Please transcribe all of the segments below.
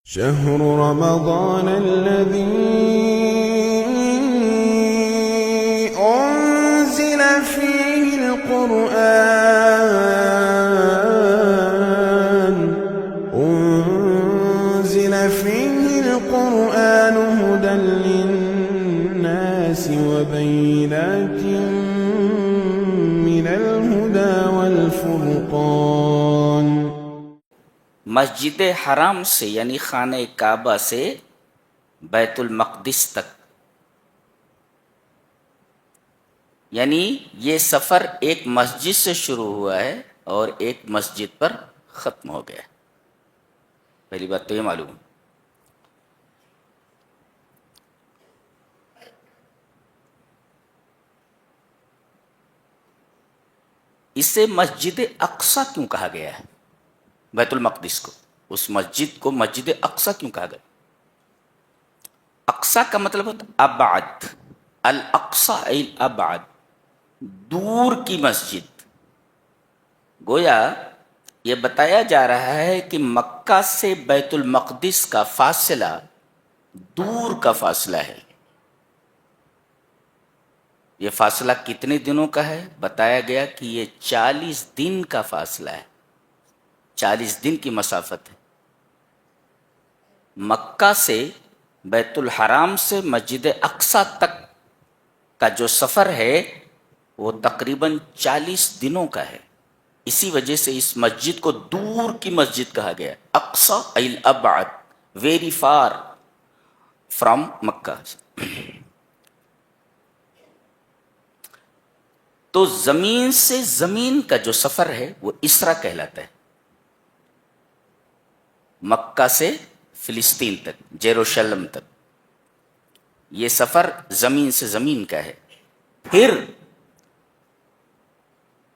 شهر رمضان الذي أنزل فيه القرآن هدى للناس وبينات من الهدى والفرقان. مسجد حرام سے یعنی خانہ کعبہ سے بیت المقدس تک، یعنی یہ سفر ایک مسجد سے شروع ہوا ہے اور ایک مسجد پر ختم ہو گیا. پہلی بات تو یہ معلوم. اسے مسجد اقصی کیوں کہا گیا ہے؟ بیت المقدس کو، اس مسجد کو مسجد اقصی کیوں کہا گیا؟ اقصی کا مطلب ہوتا ابعد، الاقصی ای الابعد، دور کی مسجد. گویا یہ بتایا جا رہا ہے کہ مکہ سے بیت المقدس کا فاصلہ دور کا فاصلہ ہے. یہ فاصلہ کتنے دنوں کا ہے؟ بتایا گیا کہ یہ 40 دن کا فاصلہ ہے، 40 دن کی مسافت ہے. مکہ سے بیت الحرام سے مسجد اقصی تک کا جو سفر ہے وہ تقریباً 40 دنوں کا ہے. اسی وجہ سے اس مسجد کو دور کی مسجد کہا گیا، اقصی ای الابعد، ویری فار فرام مکہ. تو زمین سے زمین کا جو سفر ہے وہ اسرا کہلاتا ہے. مکہ سے فلسطین تک، جیروشلم تک، یہ سفر زمین سے زمین کا ہے. پھر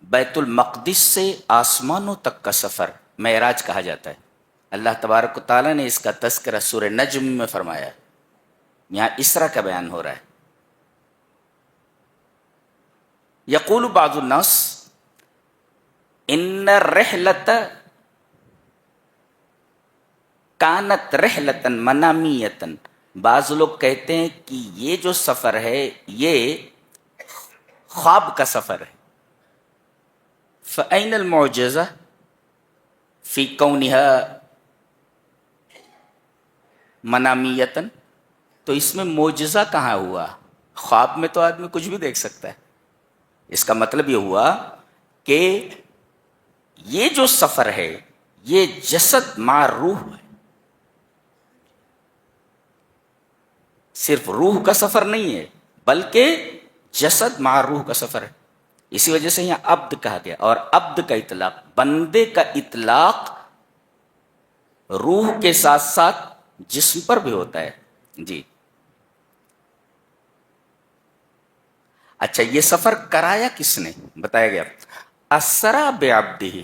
بیت المقدس سے آسمانوں تک کا سفر معراج کہا جاتا ہے. اللہ تبارک و تعالیٰ نے اس کا تذکرہ سورہ نجم میں فرمایا. یہاں اسرا کا بیان ہو رہا ہے. یقول بعض الناس ان الرحلۃ کانت رحلۃ منامیۃ. بعض لوگ کہتے ہیں کہ یہ جو سفر ہے یہ خواب کا سفر ہے. فأین المعجزہ فی کونہا منامیۃ. تو اس میں معجزہ کہاں ہوا؟ خواب میں تو آدمی کچھ بھی دیکھ سکتا ہے. اس کا مطلب یہ ہوا کہ یہ جو سفر ہے یہ جسد مع روح ہے، صرف روح کا سفر نہیں ہے بلکہ جسد مع روح کا سفر ہے. اسی وجہ سے یہاں عبد کہا گیا. اور عبد کا اطلاق، بندے کا اطلاق روح کے ساتھ ساتھ جسم پر بھی ہوتا ہے. جی اچھا، یہ سفر کرایا کس نے؟ بتایا گیا اسرا بعبدہ.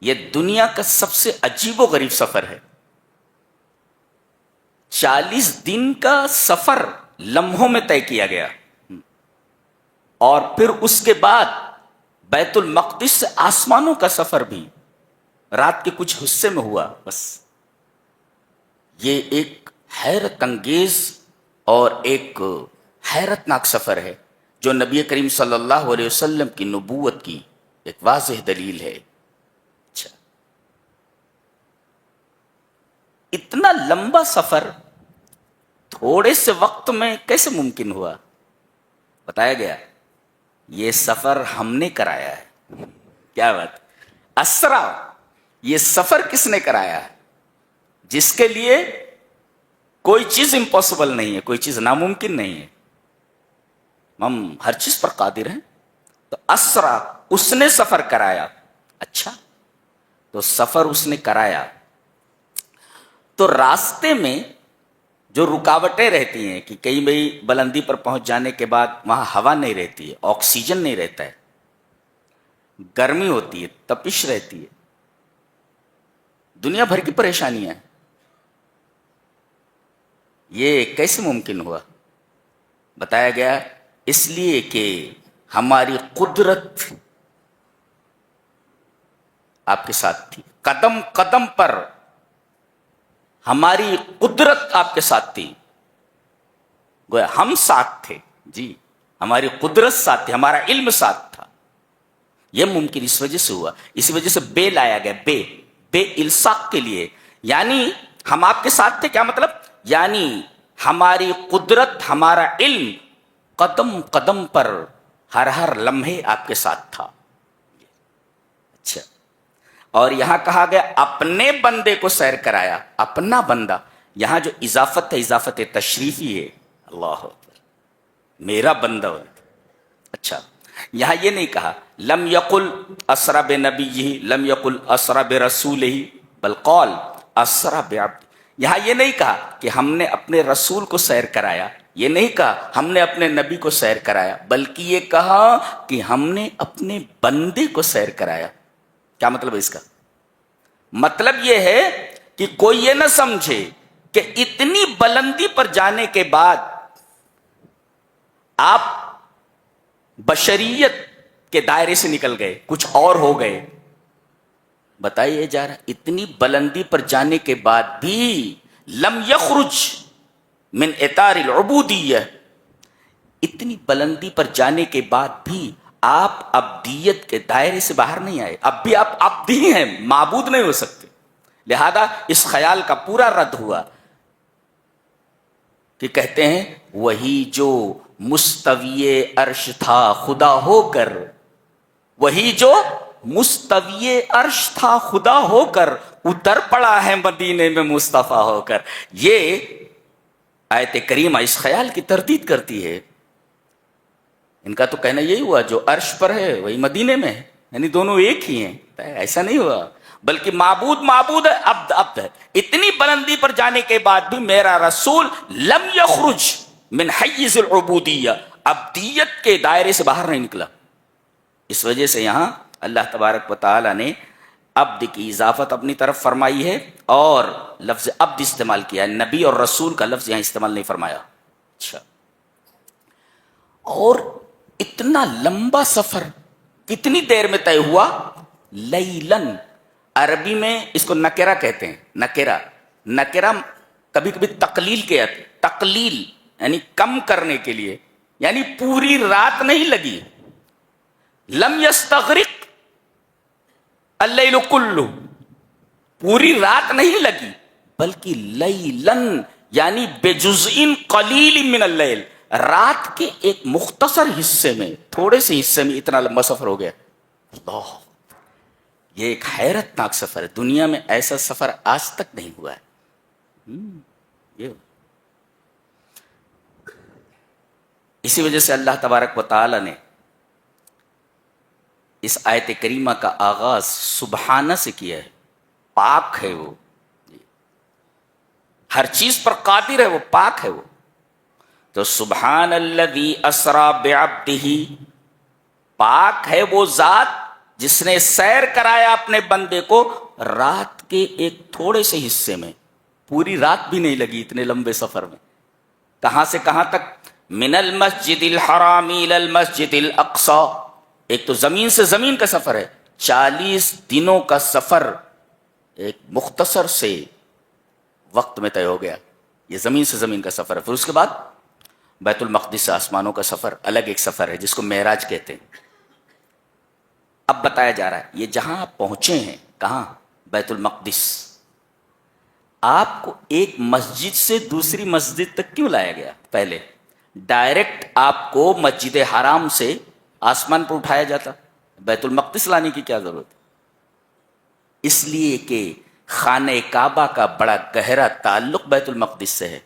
یہ دنیا کا سب سے عجیب و غریب سفر ہے. 40 دن کا سفر لمحوں میں طے کیا گیا، اور پھر اس کے بعد بیت المقدس سے آسمانوں کا سفر بھی رات کے کچھ حصے میں ہوا. بس یہ ایک حیرت انگیز اور ایک حیرت ناک سفر ہے جو نبی کریم صلی اللہ علیہ وسلم کی نبوت کی ایک واضح دلیل ہے. اچھا، اتنا لمبا سفر تھوڑے سے وقت میں کیسے ممکن ہوا؟ بتایا گیا یہ سفر ہم نے کرایا ہے. کیا بات! اسرا، یہ سفر کس نے کرایا ہے؟ جس کے لیے کوئی چیز امپاسبل نہیں ہے، کوئی چیز ناممکن نہیں ہے. ہم ہر چیز پر قادر ہیں. تو اسرا، اس نے سفر کرایا. اچھا، تو سفر اس نے کرایا تو راستے میں جو رکاوٹیں رہتی ہیں کہ کئی بھئی بلندی پر پہنچ جانے کے بعد وہاں ہوا نہیں رہتی ہے، آکسیجن نہیں رہتا ہے، گرمی ہوتی ہے، تپش رہتی ہے، دنیا بھر کی پریشانیاں. یہ کیسے ممکن ہوا؟ بتایا گیا اس لیے کہ ہماری قدرت آپ کے ساتھ تھی. قدم قدم پر ہماری قدرت آپ کے ساتھ تھی، گویا ہم ساتھ تھے، جی ہماری قدرت ساتھ تھی، ہمارا علم ساتھ تھا. یہ ممکن اس وجہ سے ہوا، اسی وجہ سے بے لایا گیا، بے الصاق کے لیے. یعنی ہم آپ کے ساتھ تھے، کیا مطلب؟ یعنی ہماری قدرت، ہمارا علم قدم قدم پر، ہر لمحے آپ کے ساتھ تھا. اچھا، اور یہاں کہا گیا اپنے بندے کو سیر کرایا. اپنا بندہ، یہاں جو اضافت ہے اضافت تشریفی ہے. اللہ اکبر، میرا بندہ. اچھا، یہاں یہ نہیں کہا لم یقل اسرا بنبیہ، لم یقل اسرا برسولہ، بل قال اسرا بعبد. یہاں یہ نہیں کہا کہ ہم نے اپنے رسول کو سیر کرایا، یہ نہیں کہا ہم نے اپنے نبی کو سیر کرایا، بلکہ یہ کہا کہ ہم نے اپنے بندے کو سیر کرایا. کیا مطلب ہے اس کا؟ مطلب یہ ہے کہ کوئی یہ نہ سمجھے کہ اتنی بلندی پر جانے کے بعد آپ بشریت کے دائرے سے نکل گئے، کچھ اور ہو گئے. بتائیے جا رہا، اتنی بلندی پر جانے کے بعد بھی لم یخرج من اطار العبودیہ، اتنی بلندی پر جانے کے بعد بھی آپ عبدیت کے دائرے سے باہر نہیں آئے. اب بھی آپ عبدی ہیں، معبود نہیں ہو سکتے. لہذا اس خیال کا پورا رد ہوا کہ کہتے ہیں وہی جو مستوی عرش تھا خدا ہو کر، وہی جو مستوی عرش تھا خدا ہو کر اتر پڑا ہے مدینے میں مصطفیٰ ہو کر. یہ آیت کریمہ اس خیال کی تردید کرتی ہے. ان کا تو کہنا یہی ہوا جو عرش پر ہے وہی مدینے میں ہے، یعنی دونوں ایک ہی ہیں. ایسا نہیں ہوا، بلکہ معبود ہے، عبد ہے. اتنی بلندی پر جانے کے بعد بھی میرا رسول لم یخرج من حیز العبودیہ، عبدیت کے دائرے سے باہر نہیں نکلا. اس وجہ سے یہاں اللہ تبارک و تعالی نے عبد کی اضافت اپنی طرف فرمائی ہے اور لفظ عبد استعمال کیا ہے، نبی اور رسول کا لفظ یہاں استعمال نہیں فرمایا. اچھا، اور اتنا لمبا سفر کتنی دیر میں طے ہوا؟ لیلن، عربی میں اس کو نکرہ کہتے ہیں. نکرہ کبھی کبھی تقلیل کے، تقلیل یعنی کم کرنے کے لیے، یعنی پوری رات نہیں لگی. لم یستغرق اللیل کلہ، پوری رات نہیں لگی، بلکہ لیلن یعنی بجزء قلیل من اللیل، رات کے ایک مختصر حصے میں، تھوڑے سے حصے میں اتنا لمبا سفر ہو گیا. اللہ، یہ ایک حیرت ناک سفر ہے. دنیا میں ایسا سفر آج تک نہیں ہوا ہے. اسی وجہ سے اللہ تبارک و تعالی نے اس آیت کریمہ کا آغاز سبحانہ سے کیا ہے. پاک ہے وہ، ہر چیز پر قادر ہے وہ، پاک ہے وہ. تو سبحان الذی اسری بعبدہ، پاک ہے وہ ذات جس نے سیر کرایا اپنے بندے کو رات کے ایک تھوڑے سے حصے میں. پوری رات بھی نہیں لگی اتنے لمبے سفر میں. کہاں سے کہاں تک؟ من المسجد الحرام الی المسجد الاقصی. ایک تو زمین سے زمین کا سفر ہے، 40 دنوں کا سفر ایک مختصر سے وقت میں طے ہو گیا. یہ زمین سے زمین کا سفر ہے. پھر اس کے بعد بیت المقدس سے آسمانوں کا سفر الگ ایک سفر ہے جس کو معراج کہتے ہیں. اب بتایا جا رہا ہے یہ جہاں آپ پہنچے ہیں، کہاں؟ بیت المقدس. آپ کو ایک مسجد سے دوسری مسجد تک کیوں لایا گیا؟ پہلے ڈائریکٹ آپ کو مسجد حرام سے آسمان پر اٹھایا جاتا، بیت المقدس لانے کی کیا ضرورت؟ اس لیے کہ خانہ کعبہ کا بڑا گہرا تعلق بیت المقدس سے ہے.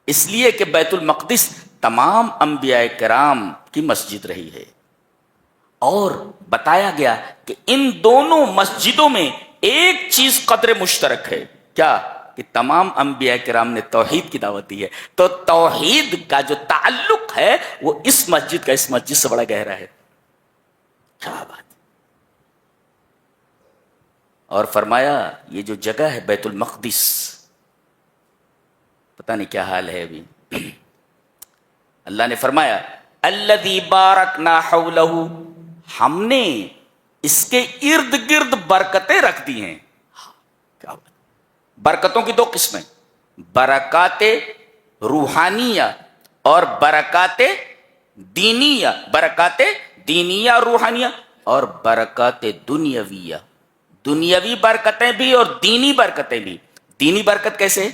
اس لیے کہ بیت المقدس تمام انبیاء کرام کی مسجد رہی ہے. اور بتایا گیا کہ ان دونوں مسجدوں میں ایک چیز قدر مشترک ہے. کیا؟ کہ تمام انبیاء کرام نے توحید کی دعوت دی ہے. تو توحید کا جو تعلق ہے وہ اس مسجد کا اس مسجد سے بڑا گہرا ہے. کیا بات! اور فرمایا یہ جو جگہ ہے بیت المقدس، پتہ نہیں کیا حال ہے ابھی. اللہ نے فرمایا الذی بارکنا حولہ، ہم نے اس کے ارد گرد برکتیں رکھ دی ہیں. کیا بات! برکتوں کی دو قسمیں، برکات روحانیہ اور برکات دینیہ، برکات دینیہ روحانیہ اور برکات دنیاویہ، دنیاوی برکتیں بھی اور دینی برکتیں بھی۔ دینی برکت کیسے؟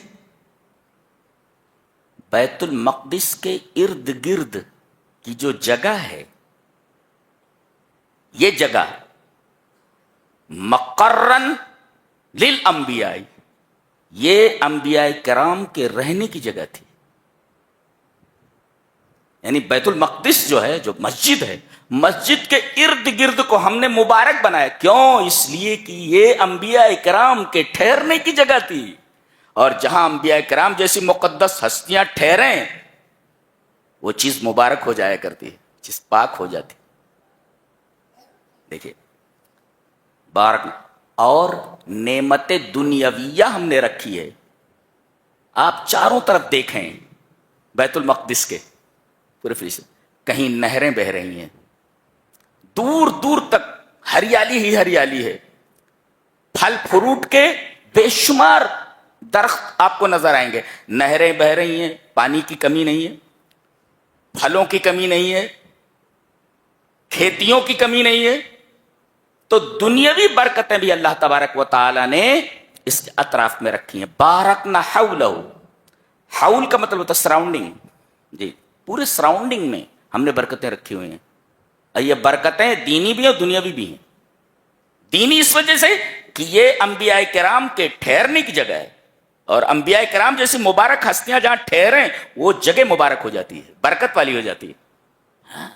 بیت المقدس کے ارد گرد کی جو جگہ ہے، یہ جگہ مقرن للانبیاء، یہ انبیاء کرام کے رہنے کی جگہ تھی۔ یعنی بیت المقدس جو ہے، جو مسجد ہے، مسجد کے ارد گرد کو ہم نے مبارک بنایا۔ کیوں؟ اس لیے کہ یہ انبیاء کرام کے ٹھہرنے کی جگہ تھی، اور جہاں انبیاء کرام جیسی مقدس ہستیاں ٹھہریں وہ چیز مبارک ہو جایا کرتی ہے، چیز پاک ہو جاتی۔ دیکھیے بارک، اور نعمت دنیاویہ ہم نے رکھی ہے۔ آپ چاروں طرف دیکھیں بیت المقدس کے پورے فریش، کہیں نہریں بہ رہی ہیں، دور دور تک ہریالی ہی ہریالی ہے، پھل فروٹ کے بے شمار درخت آپ کو نظر آئیں گے، نہریں بہ رہی ہیں، پانی کی کمی نہیں ہے، پھلوں کی کمی نہیں ہے، کھیتیوں کی کمی نہیں ہے۔ تو دنیاوی برکتیں بھی اللہ تبارک و تعالی نے اس کے اطراف میں رکھی ہیں۔ بارکنا حولہ، حول کا مطلب ہوتا ہے سراؤنڈنگ، جی پورے سراؤنڈنگ میں ہم نے برکتیں رکھی ہوئی ہیں۔ اور یہ برکتیں دینی بھی اور دنیاوی بھی ہیں۔ دینی اس وجہ سے کہ یہ انبیاء کرام کے ٹھہرنے کی جگہ ہے، اور انبیاء کرام جیسی مبارک ہستیاں جہاں ٹھہریں وہ جگہ مبارک ہو جاتی ہے، برکت والی ہو جاتی ہے۔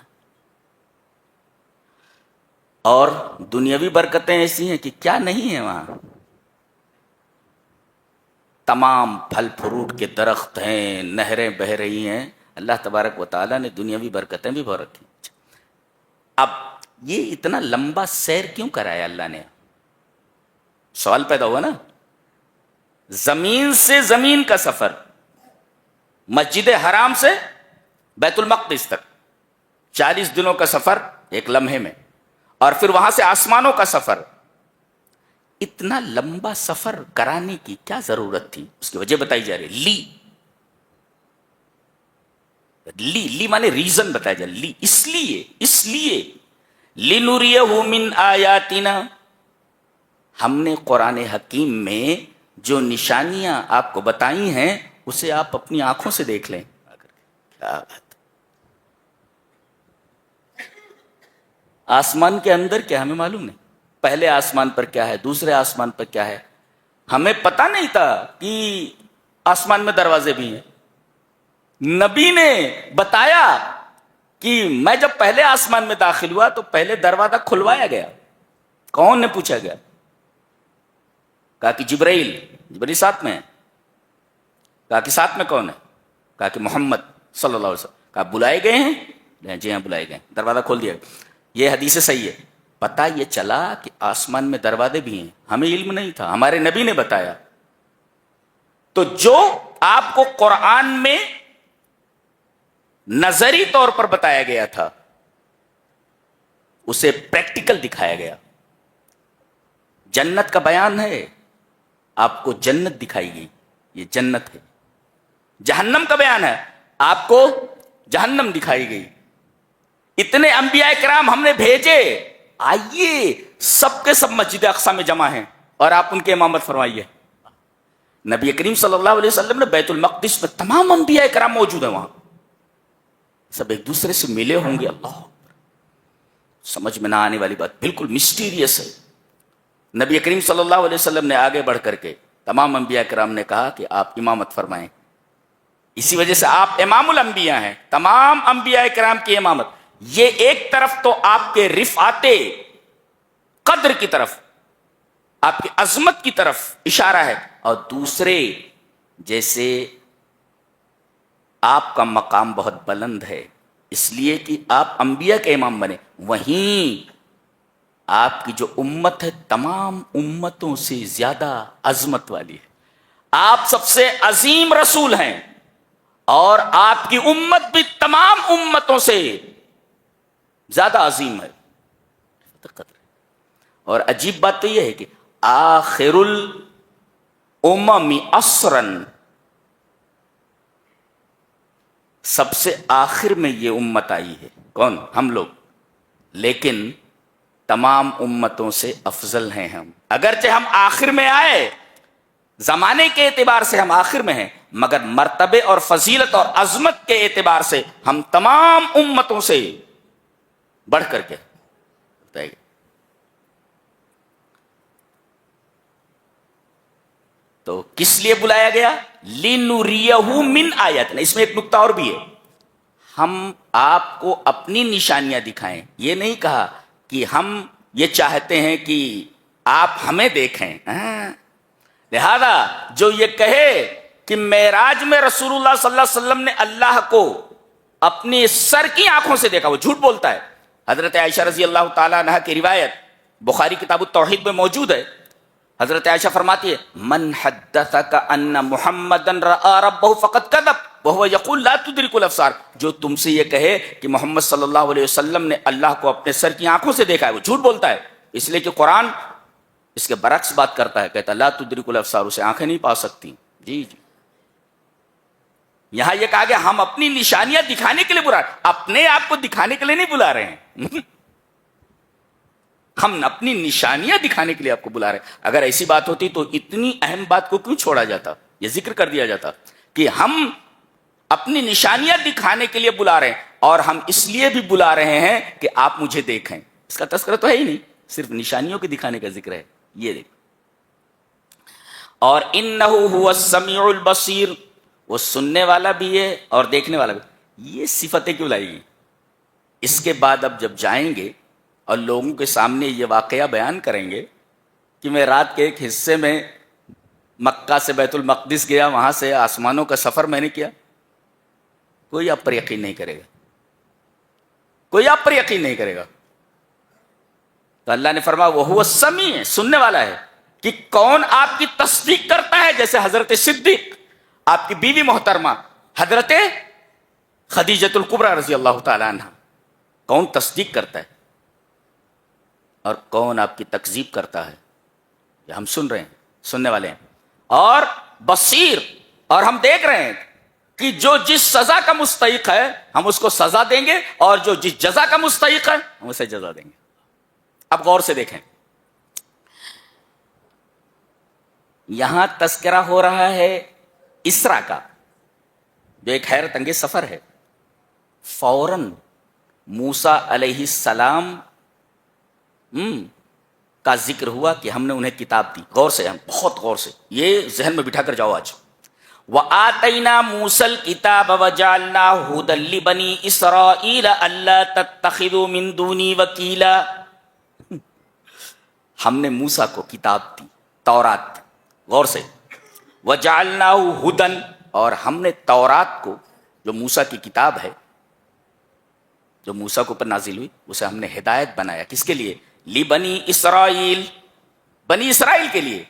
اور دنیاوی برکتیں ایسی ہیں کہ کیا نہیں ہے وہاں، تمام پھل فروٹ کے درخت ہیں، نہریں بہ رہی ہیں۔ اللہ تبارک و تعالیٰ نے دنیاوی برکتیں بھی بہت رکھی۔ اب یہ اتنا لمبا سیر کیوں کرایا اللہ نے؟ سوال پیدا ہوا نا، زمین سے زمین کا سفر، مسجد حرام سے بیت المقدس تک 40 دنوں کا سفر ایک لمحے میں، اور پھر وہاں سے آسمانوں کا سفر۔ اتنا لمبا سفر کرانے کی کیا ضرورت تھی؟ اس کی وجہ بتائی جا رہی ہے۔ لی مانے ریزن بتایا جا رہا، اس لیے لِنُرِيَهُ مِنْ آیاتنا، ہم نے قرآن حکیم میں جو نشانیاں آپ کو بتائی ہیں اسے آپ اپنی آنکھوں سے دیکھ لیں۔ کیا بات! آسمان کے اندر کیا ہمیں معلوم نہیں، پہلے آسمان پر کیا ہے، دوسرے آسمان پر کیا ہے، ہمیں پتہ نہیں تھا کہ آسمان میں دروازے بھی ہیں۔ نبی نے بتایا کہ میں جب پہلے آسمان میں داخل ہوا تو پہلے دروازہ کھلوایا گیا۔ کون نے پوچھا گیا؟ کہا کہ جبرائیل ساتھ میں ہے۔ کہا کہ ساتھ میں کون ہے؟ کہا کہ محمد صلی اللہ علیہ وسلم۔ کہا بلائے گئے ہیں؟ جی ہاں بلائے گئے ہیں۔ دروازہ کھول دیا۔ یہ حدیث صحیح ہے۔ پتہ یہ چلا کہ آسمان میں دروازے بھی ہیں، ہمیں علم نہیں تھا، ہمارے نبی نے بتایا۔ تو جو آپ کو قرآن میں نظری طور پر بتایا گیا تھا اسے پریکٹیکل دکھایا گیا۔ جنت کا بیان ہے، آپ کو جنت دکھائی گئی، یہ جنت ہے۔ جہنم کا بیان ہے، آپ کو جہنم دکھائی گئی۔ اتنے انبیاء کرام ہم نے بھیجے، آئیے سب کے سب مسجد اقصی میں جمع ہیں اور آپ ان کے امامت فرمائیے۔ نبی کریم صلی اللہ علیہ وسلم نے بیت المقدس میں تمام انبیاء کرام موجود ہیں، وہاں سب ایک دوسرے سے ملے ہوں گے۔ اللہ سمجھ میں نہ آنے والی بات، بالکل مسٹیریس ہے۔ نبی کریم صلی اللہ علیہ وسلم نے آگے بڑھ کر کے تمام انبیاء کرام نے کہا کہ آپ امامت فرمائیں، اسی وجہ سے آپ امام الانبیاء ہیں، تمام انبیاء کرام کی امامت۔ یہ ایک طرف تو آپ کے رفعت قدر کی طرف، آپ کی عظمت کی طرف اشارہ ہے، اور دوسرے جیسے آپ کا مقام بہت بلند ہے، اس لیے کہ آپ انبیاء کے امام بنے، وہیں آپ کی جو امت ہے تمام امتوں سے زیادہ عظمت والی ہے۔ آپ سب سے عظیم رسول ہیں، اور آپ کی امت بھی تمام امتوں سے زیادہ عظیم ہے۔ اور عجیب بات تو یہ ہے کہ آخر الامم عصراً سب سے آخر میں یہ امت آئی ہے. کون؟ ہم لوگ. لیکن تمام امتوں سے افضل ہیں ہم. اگرچہ ہم آخر میں آئے، زمانے کے اعتبار سے ہم آخر میں ہیں، مگر مرتبے اور فضیلت اور عظمت کے اعتبار سے ہم تمام امتوں سے بڑھ کر کے. تو کس لیے بلایا گیا؟ لِنُرِيَهُ مِنْ آیَاتِنَا. اس میں ایک نکتہ اور بھی ہے، ہم آپ کو اپنی نشانیاں دکھائیں. یہ نہیں کہا کہ ہم یہ چاہتے ہیں کہ آپ ہمیں دیکھیں. لہذا جو یہ کہے کہ معراج میں رسول اللہ صلی اللہ علیہ وسلم نے اللہ کو اپنی سر کی آنکھوں سے دیکھا، وہ جھوٹ بولتا ہے. حضرت عائشہ رضی اللہ تعالیٰ عنہ کی روایت بخاری کتاب التوحید میں موجود ہے. حضرت عائشہ فرماتی ہے من حدثک ان محمدا رأى ربه فقد كذب وهو يقول لا تدرك الابصار. جو تم سے یہ کہے کہ محمد صلی اللہ علیہ وسلم نے اللہ کو اپنے سر کی آنکھوں سے دیکھا ہے، وہ جھوٹ بولتا ہے. اس لیے کہ قرآن اس کے برعکس بات کرتا ہے، کہتا ہے لا تدرک الابصار، اسے آنکھیں نہیں پا سکتی. جی جی، یہاں یہ کہا کہ ہم اپنی نشانیاں دکھانے کے لیے بلا رہے ہیں، اپنے آپ کو دکھانے کے لیے نہیں بلا رہے ہیں. ہم اپنی نشانیاں دکھانے کے لیے آپ کو بلا رہے ہیں. اگر ایسی بات ہوتی تو اتنی اہم بات کو کیوں چھوڑا جاتا، یہ ذکر کر دیا جاتا کہ ہم اپنی نشانیاں دکھانے کے لیے بلا رہے ہیں، اور ہم اس لیے بھی بلا رہے ہیں کہ آپ مجھے دیکھیں. اس کا تذکرہ تو ہے ہی نہیں، صرف نشانیوں کے دکھانے کا ذکر ہے. یہ دیکھ. اور انہ هو السمیع البصیر، وہ سننے والا بھی ہے اور دیکھنے والا بھی. یہ صفتیں کیوں لائی گئی؟ اس کے بعد اب جب جائیں گے اور لوگوں کے سامنے یہ واقعہ بیان کریں گے کہ میں رات کے ایک حصے میں مکہ سے بیت المقدس گیا، وہاں سے آسمانوں کا سفر میں نے کیا، کوئی آپ پر یقین نہیں کرے گا، کوئی آپ پر یقین نہیں کرے گا. تو اللہ نے فرمایا وہ السمیع، سننے والا ہے. کہ کون آپ کی تصدیق کرتا ہے؟ جیسے حضرت صدیق، آپ کی بیوی محترمہ حضرت خدیجۃ الکبریٰ رضی اللہ تعالی عنہ، کون تصدیق کرتا ہے اور کون آپ کی تکذیب کرتا ہے؟ یہ ہم سن رہے ہیں، سننے والے ہیں. اور بصیر، اور ہم دیکھ رہے ہیں کہ جو جس سزا کا مستحق ہے ہم اس کو سزا دیں گے، اور جو جس جزا کا مستحق ہے ہم اسے جزا دیں گے. اب غور سے دیکھیں، یہاں تذکرہ ہو رہا ہے اسرا کا، جو ایک حیرت انگیز سفر ہے. فوراً موسیٰ علیہ السلام کا ذکر ہوا کہ ہم نے انہیں کتاب دی. غور سے، ہم بہت غور سے یہ ذہن میں بٹھا کر جاؤ. آج وَآتَيْنَا مُوسَى الْكِتَابَ وَجَعَلْنَاهُ هُدًى لِبَنِي إِسْرَائِيلَ أَلَّا تَتَّخِذُوا مِن دُونِي وَكِيلًا. ہم نے موسیٰ کو کتاب دی، تورات. غور سے، وَجَعَلْنَاهُ هُدًى، اور ہم نے تورات کو، جو موسیٰ کی کتاب ہے، جو موسیٰ کو پر نازل ہوئی، اسے ہم نے ہدایت بنایا. کس کے لیے؟ لِبَنِي اسرائیل، بنی اسرائیل کے لیے.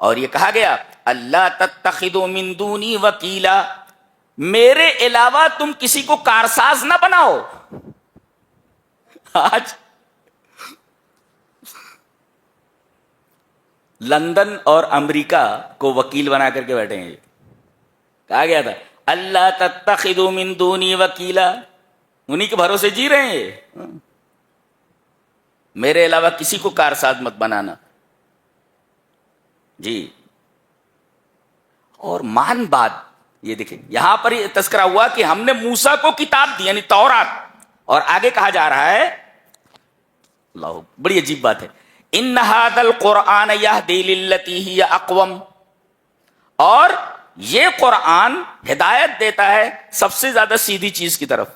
اور یہ کہا گیا اللہ تتخذوا من دونی وکیلا، میرے علاوہ تم کسی کو کارساز نہ بناؤ. آج لندن اور امریکہ کو وکیل بنا کر کے بیٹھے ہیں. کہا گیا تھا اللہ تتخذوا من دونی وکیلا، انہی کے بھروسے جی رہے ہیں. میرے علاوہ کسی کو کارساز مت بنانا. جی، اور مان بات یہ دیکھیں، یہاں پر یہ تذکرہ ہوا کہ ہم نے موسیٰ کو کتاب دی، یعنی تورات. اور آگے کہا جا رہا ہے، اللہ، بڑی عجیب بات ہے، ان ھذا القرآن یہدی للتی ہی اقوم، اور یہ قرآن ہدایت دیتا ہے سب سے زیادہ سیدھی چیز کی طرف.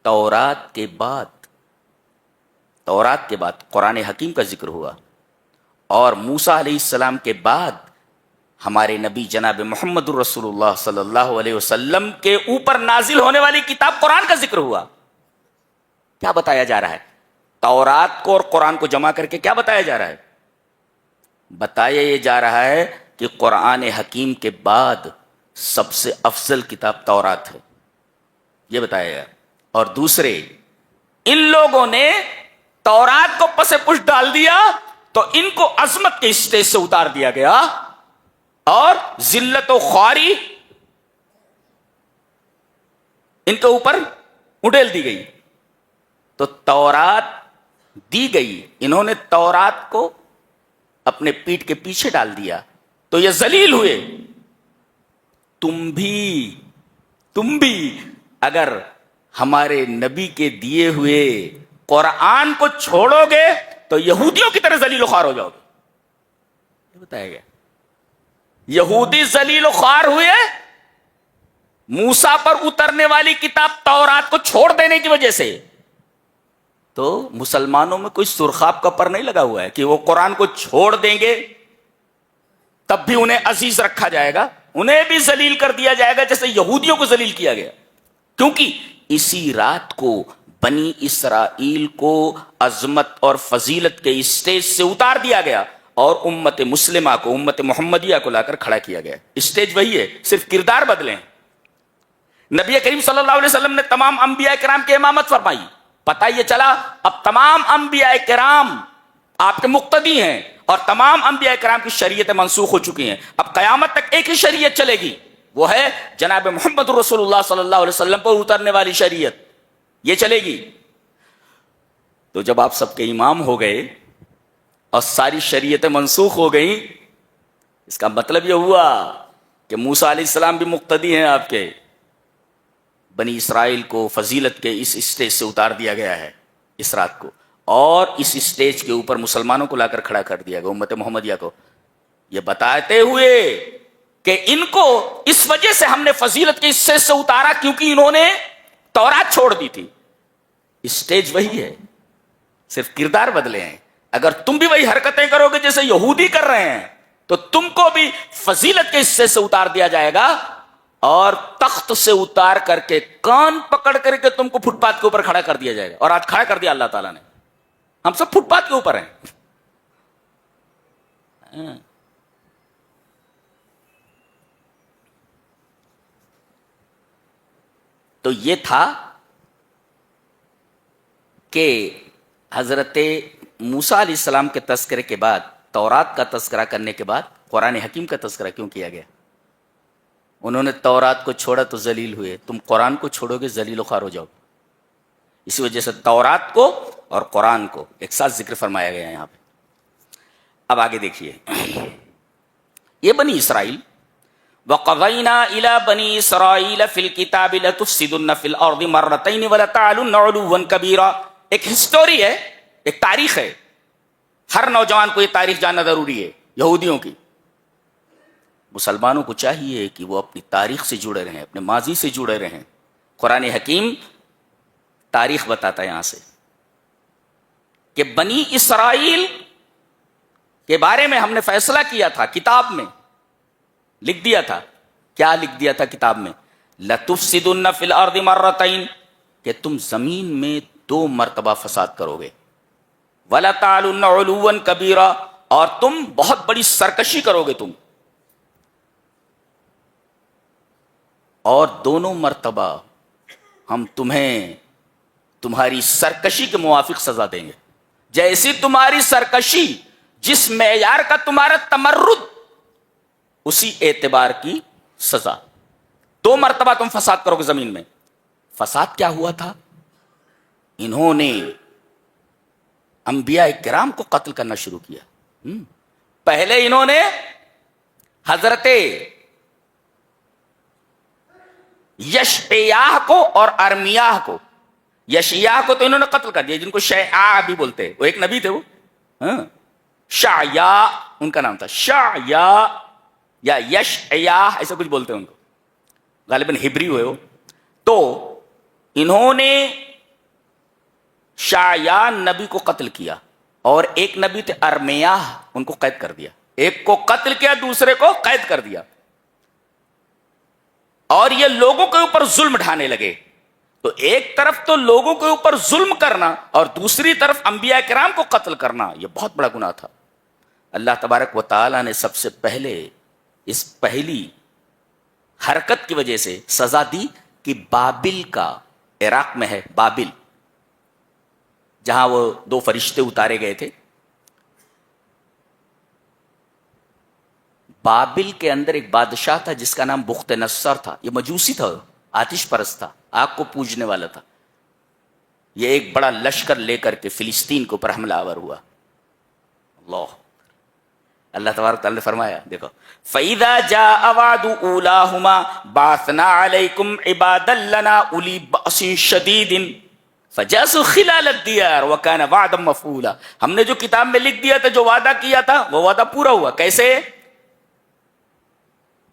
تورات کے بعد قرآن حکیم کا ذکر ہوا، اور موسیٰ علیہ السلام کے بعد ہمارے نبی جناب محمد الرسول اللہ صلی اللہ علیہ وسلم کے اوپر نازل ہونے والی کتاب قرآن کا ذکر ہوا. کیا بتایا جا رہا ہے؟ تورات کو اور قرآن کو جمع کر کے کیا بتایا جا رہا ہے؟ بتایا یہ جا رہا ہے کہ قرآن حکیم کے بعد سب سے افضل کتاب تورات ہے، یہ بتایا گیا. اور دوسرے، ان لوگوں نے تورات کو پس پش ڈال دیا تو ان کو عظمت کے اسٹیج سے اتار دیا گیا، اور ذلت و خواری ان کے اوپر اڈیل دی گئی. تو تورات دی گئی, انہوں نے تورات کو اپنے پیٹھ کے پیچھے ڈال دیا تو یہ ذلیل ہوئے. تم بھی اگر ہمارے نبی کے دیے ہوئے قرآن کو چھوڑو گے تو یہودیوں کی طرح ذلیل و خوار ہو جاؤ گے. یہ بتایا گیا. یہودی ذلیل و خوار ہوئے موسیٰ پر اترنے والی کتاب تورات کو چھوڑ دینے کی وجہ سے. تو مسلمانوں میں کوئی سرخاب کا پر نہیں لگا ہوا ہے کہ وہ قرآن کو چھوڑ دیں گے تب بھی انہیں عزیز رکھا جائے گا, انہیں بھی ذلیل کر دیا جائے گا جیسے یہودیوں کو ذلیل کیا گیا. کیونکہ اسی رات کو بنی اسرائیل کو عظمت اور فضیلت کے اسٹیج سے اتار دیا گیا اور امت مسلمہ کو, امت محمدیہ کو لا کر کھڑا کیا گیا. اسٹیج وہی ہے, صرف کردار بدلے ہیں. نبی کریم صلی اللہ علیہ وسلم نے تمام انبیاء کرام کی امامت فرمائی. پتہ یہ چلا اب تمام انبیاء کرام آپ کے مقتدی ہیں اور تمام انبیاء کرام کی شریعتیں منسوخ ہو چکی ہیں. اب قیامت تک ایک ہی شریعت چلے گی, وہ ہے جناب محمد رسول اللہ صلی اللہ علیہ وسلم پر اترنے والی شریعت, یہ چلے گی. تو جب آپ سب کے امام ہو گئے اور ساری شریعتیں منسوخ ہو گئیں, اس کا مطلب یہ ہوا کہ موسیٰ علیہ السلام بھی مقتدی ہیں آپ کے. بنی اسرائیل کو فضیلت کے اس اسٹیج سے اتار دیا گیا ہے اس رات کو, اور اس اسٹیج کے اوپر مسلمانوں کو لا کر کھڑا کر دیا گیا, امت محمدیہ کو, یہ بتاتے ہوئے کہ ان کو اس وجہ سے ہم نے فضیلت کے اسٹیج سے اتارا کیونکہ انہوں نے تورات چھوڑ دی تھی. اسٹیج وہی ہے, صرف کردار بدلے ہیں. اگر تم بھی وہی حرکتیں کرو گے جیسے یہودی کر رہے ہیں تو تم کو بھی فضیلت کے حصے سے اتار دیا جائے گا اور تخت سے اتار کر کے کان پکڑ کر کے تم کو فٹ پاتھ کے اوپر کھڑا کر دیا جائے گا. اور آج کھڑا کر دیا اللہ تعالیٰ نے, ہم سب فٹ پاتھ کے اوپر ہیں. تو یہ تھا کہ حضرت موسیٰ علیہ السلام کے تذکرے کے بعد, تورات کا تذکرہ کرنے کے بعد قرآن حکیم کا تذکرہ کیوں کیا گیا. انہوں نے تورات کو چھوڑا تو ذلیل ہوئے, تم قرآن کو چھوڑو گے ذلیل و خوار ہو جاؤ. اسی وجہ سے تورات کو اور قرآن کو ایک ساتھ ذکر فرمایا گیا یہاں پہ. اب آگے دیکھیے, یہ بنی اسرائیل, وَقَضَيْنَا إِلَى بَنِي إِسْرَائِيلَ فِي الْكِتَابِ لَتُفْسِدُنَّ فِي الْأَرْضِ مَرَّتَيْنِ وَلَتَعْلُنَّ عُلُوًّا كَبِيرًا. ایک ہسٹوری ہے, ایک تاریخ ہے. ہر نوجوان کو یہ تاریخ جاننا ضروری ہے. یہودیوں کی, مسلمانوں کو چاہیے کہ وہ اپنی تاریخ سے جڑے رہیں, اپنے ماضی سے جڑے رہیں. قرآن حکیم تاریخ بتاتا ہے یہاں سے کہ بنی اسرائیل کے بارے میں ہم نے فیصلہ کیا تھا, کتاب میں لکھ دیا تھا. کیا لکھ دیا تھا کتاب میں؟ لَتُفْسِدُنَّ فِي الْأَرْضِ مَرَّتَيْنِ, کہ تم زمین میں 2 مرتبہ فساد کرو گے. وَلَتَعْلُنَّ عُلُوًّا كَبِيرًا, اور تم بہت بڑی سرکشی کرو گے تم. اور دونوں مرتبہ ہم تمہیں تمہاری سرکشی کے موافق سزا دیں گے. جیسی تمہاری سرکشی, جس معیار کا تمہارا تمرد, اسی اعتبار کی سزا. 2 مرتبہ تم فساد کرو گے زمین میں. فساد کیا ہوا تھا؟ انہوں نے انبیاء کرام کو قتل کرنا شروع کیا. پہلے انہوں نے حضرت یشعیاہ کو اور ارمیاہ کو, یشعیاہ کو تو انہوں نے قتل کر دیا, جن کو شیعہ بھی بولتے ہیں, وہ ایک نبی تھے. وہ شعیا ان کا نام تھا, شعیا یا یشعیاہ ایسا کچھ بولتے ہیں ان کو, غالباً ہبری ہوئے وہ. تو انہوں نے شعیا نبی کو قتل کیا, اور ایک نبی تھے ارمیاہ, ان کو قید کر دیا. ایک کو قتل کیا, دوسرے کو قید کر دیا. اور یہ لوگوں کے اوپر ظلم ڈھانے لگے. تو ایک طرف تو لوگوں کے اوپر ظلم کرنا اور دوسری طرف انبیاء کرام کو قتل کرنا, یہ بہت بڑا گناہ تھا. اللہ تبارک و تعالی نے سب سے پہلے اس پہلی حرکت کی وجہ سے سزا دی کہ بابل کا, عراق میں ہے بابل, جہاں وہ 2 فرشتے اتارے گئے تھے. بابل کے اندر ایک بادشاہ تھا جس کا نام بخت نصر تھا. یہ مجوسی تھا, آتش پرست تھا، آگ کو پوجنے والا تھا. یہ ایک بڑا لشکر لے کر کے فلسطین کے اوپر حملہ آور ہوا. اللہ تبارک تعالیٰ نے فرمایا دیکھو فَإِذَا جَاءَ وَعْدُ أُولَاهُمَا بَعَثْنَا عَلَيْكُمْ عِبَادًا لَّنَا أُولِي بَأْسٍ شَدِيدٍ فَجَاسُوا خِلَالَ الدِّيَارِ وَكَانَ وَعْدًا مَّفْعُولًا. ہم نے جو کتاب میں لکھ دیا تھا، جو وعدہ کیا تھا، وہ وعدہ پورا ہوا. کیسے؟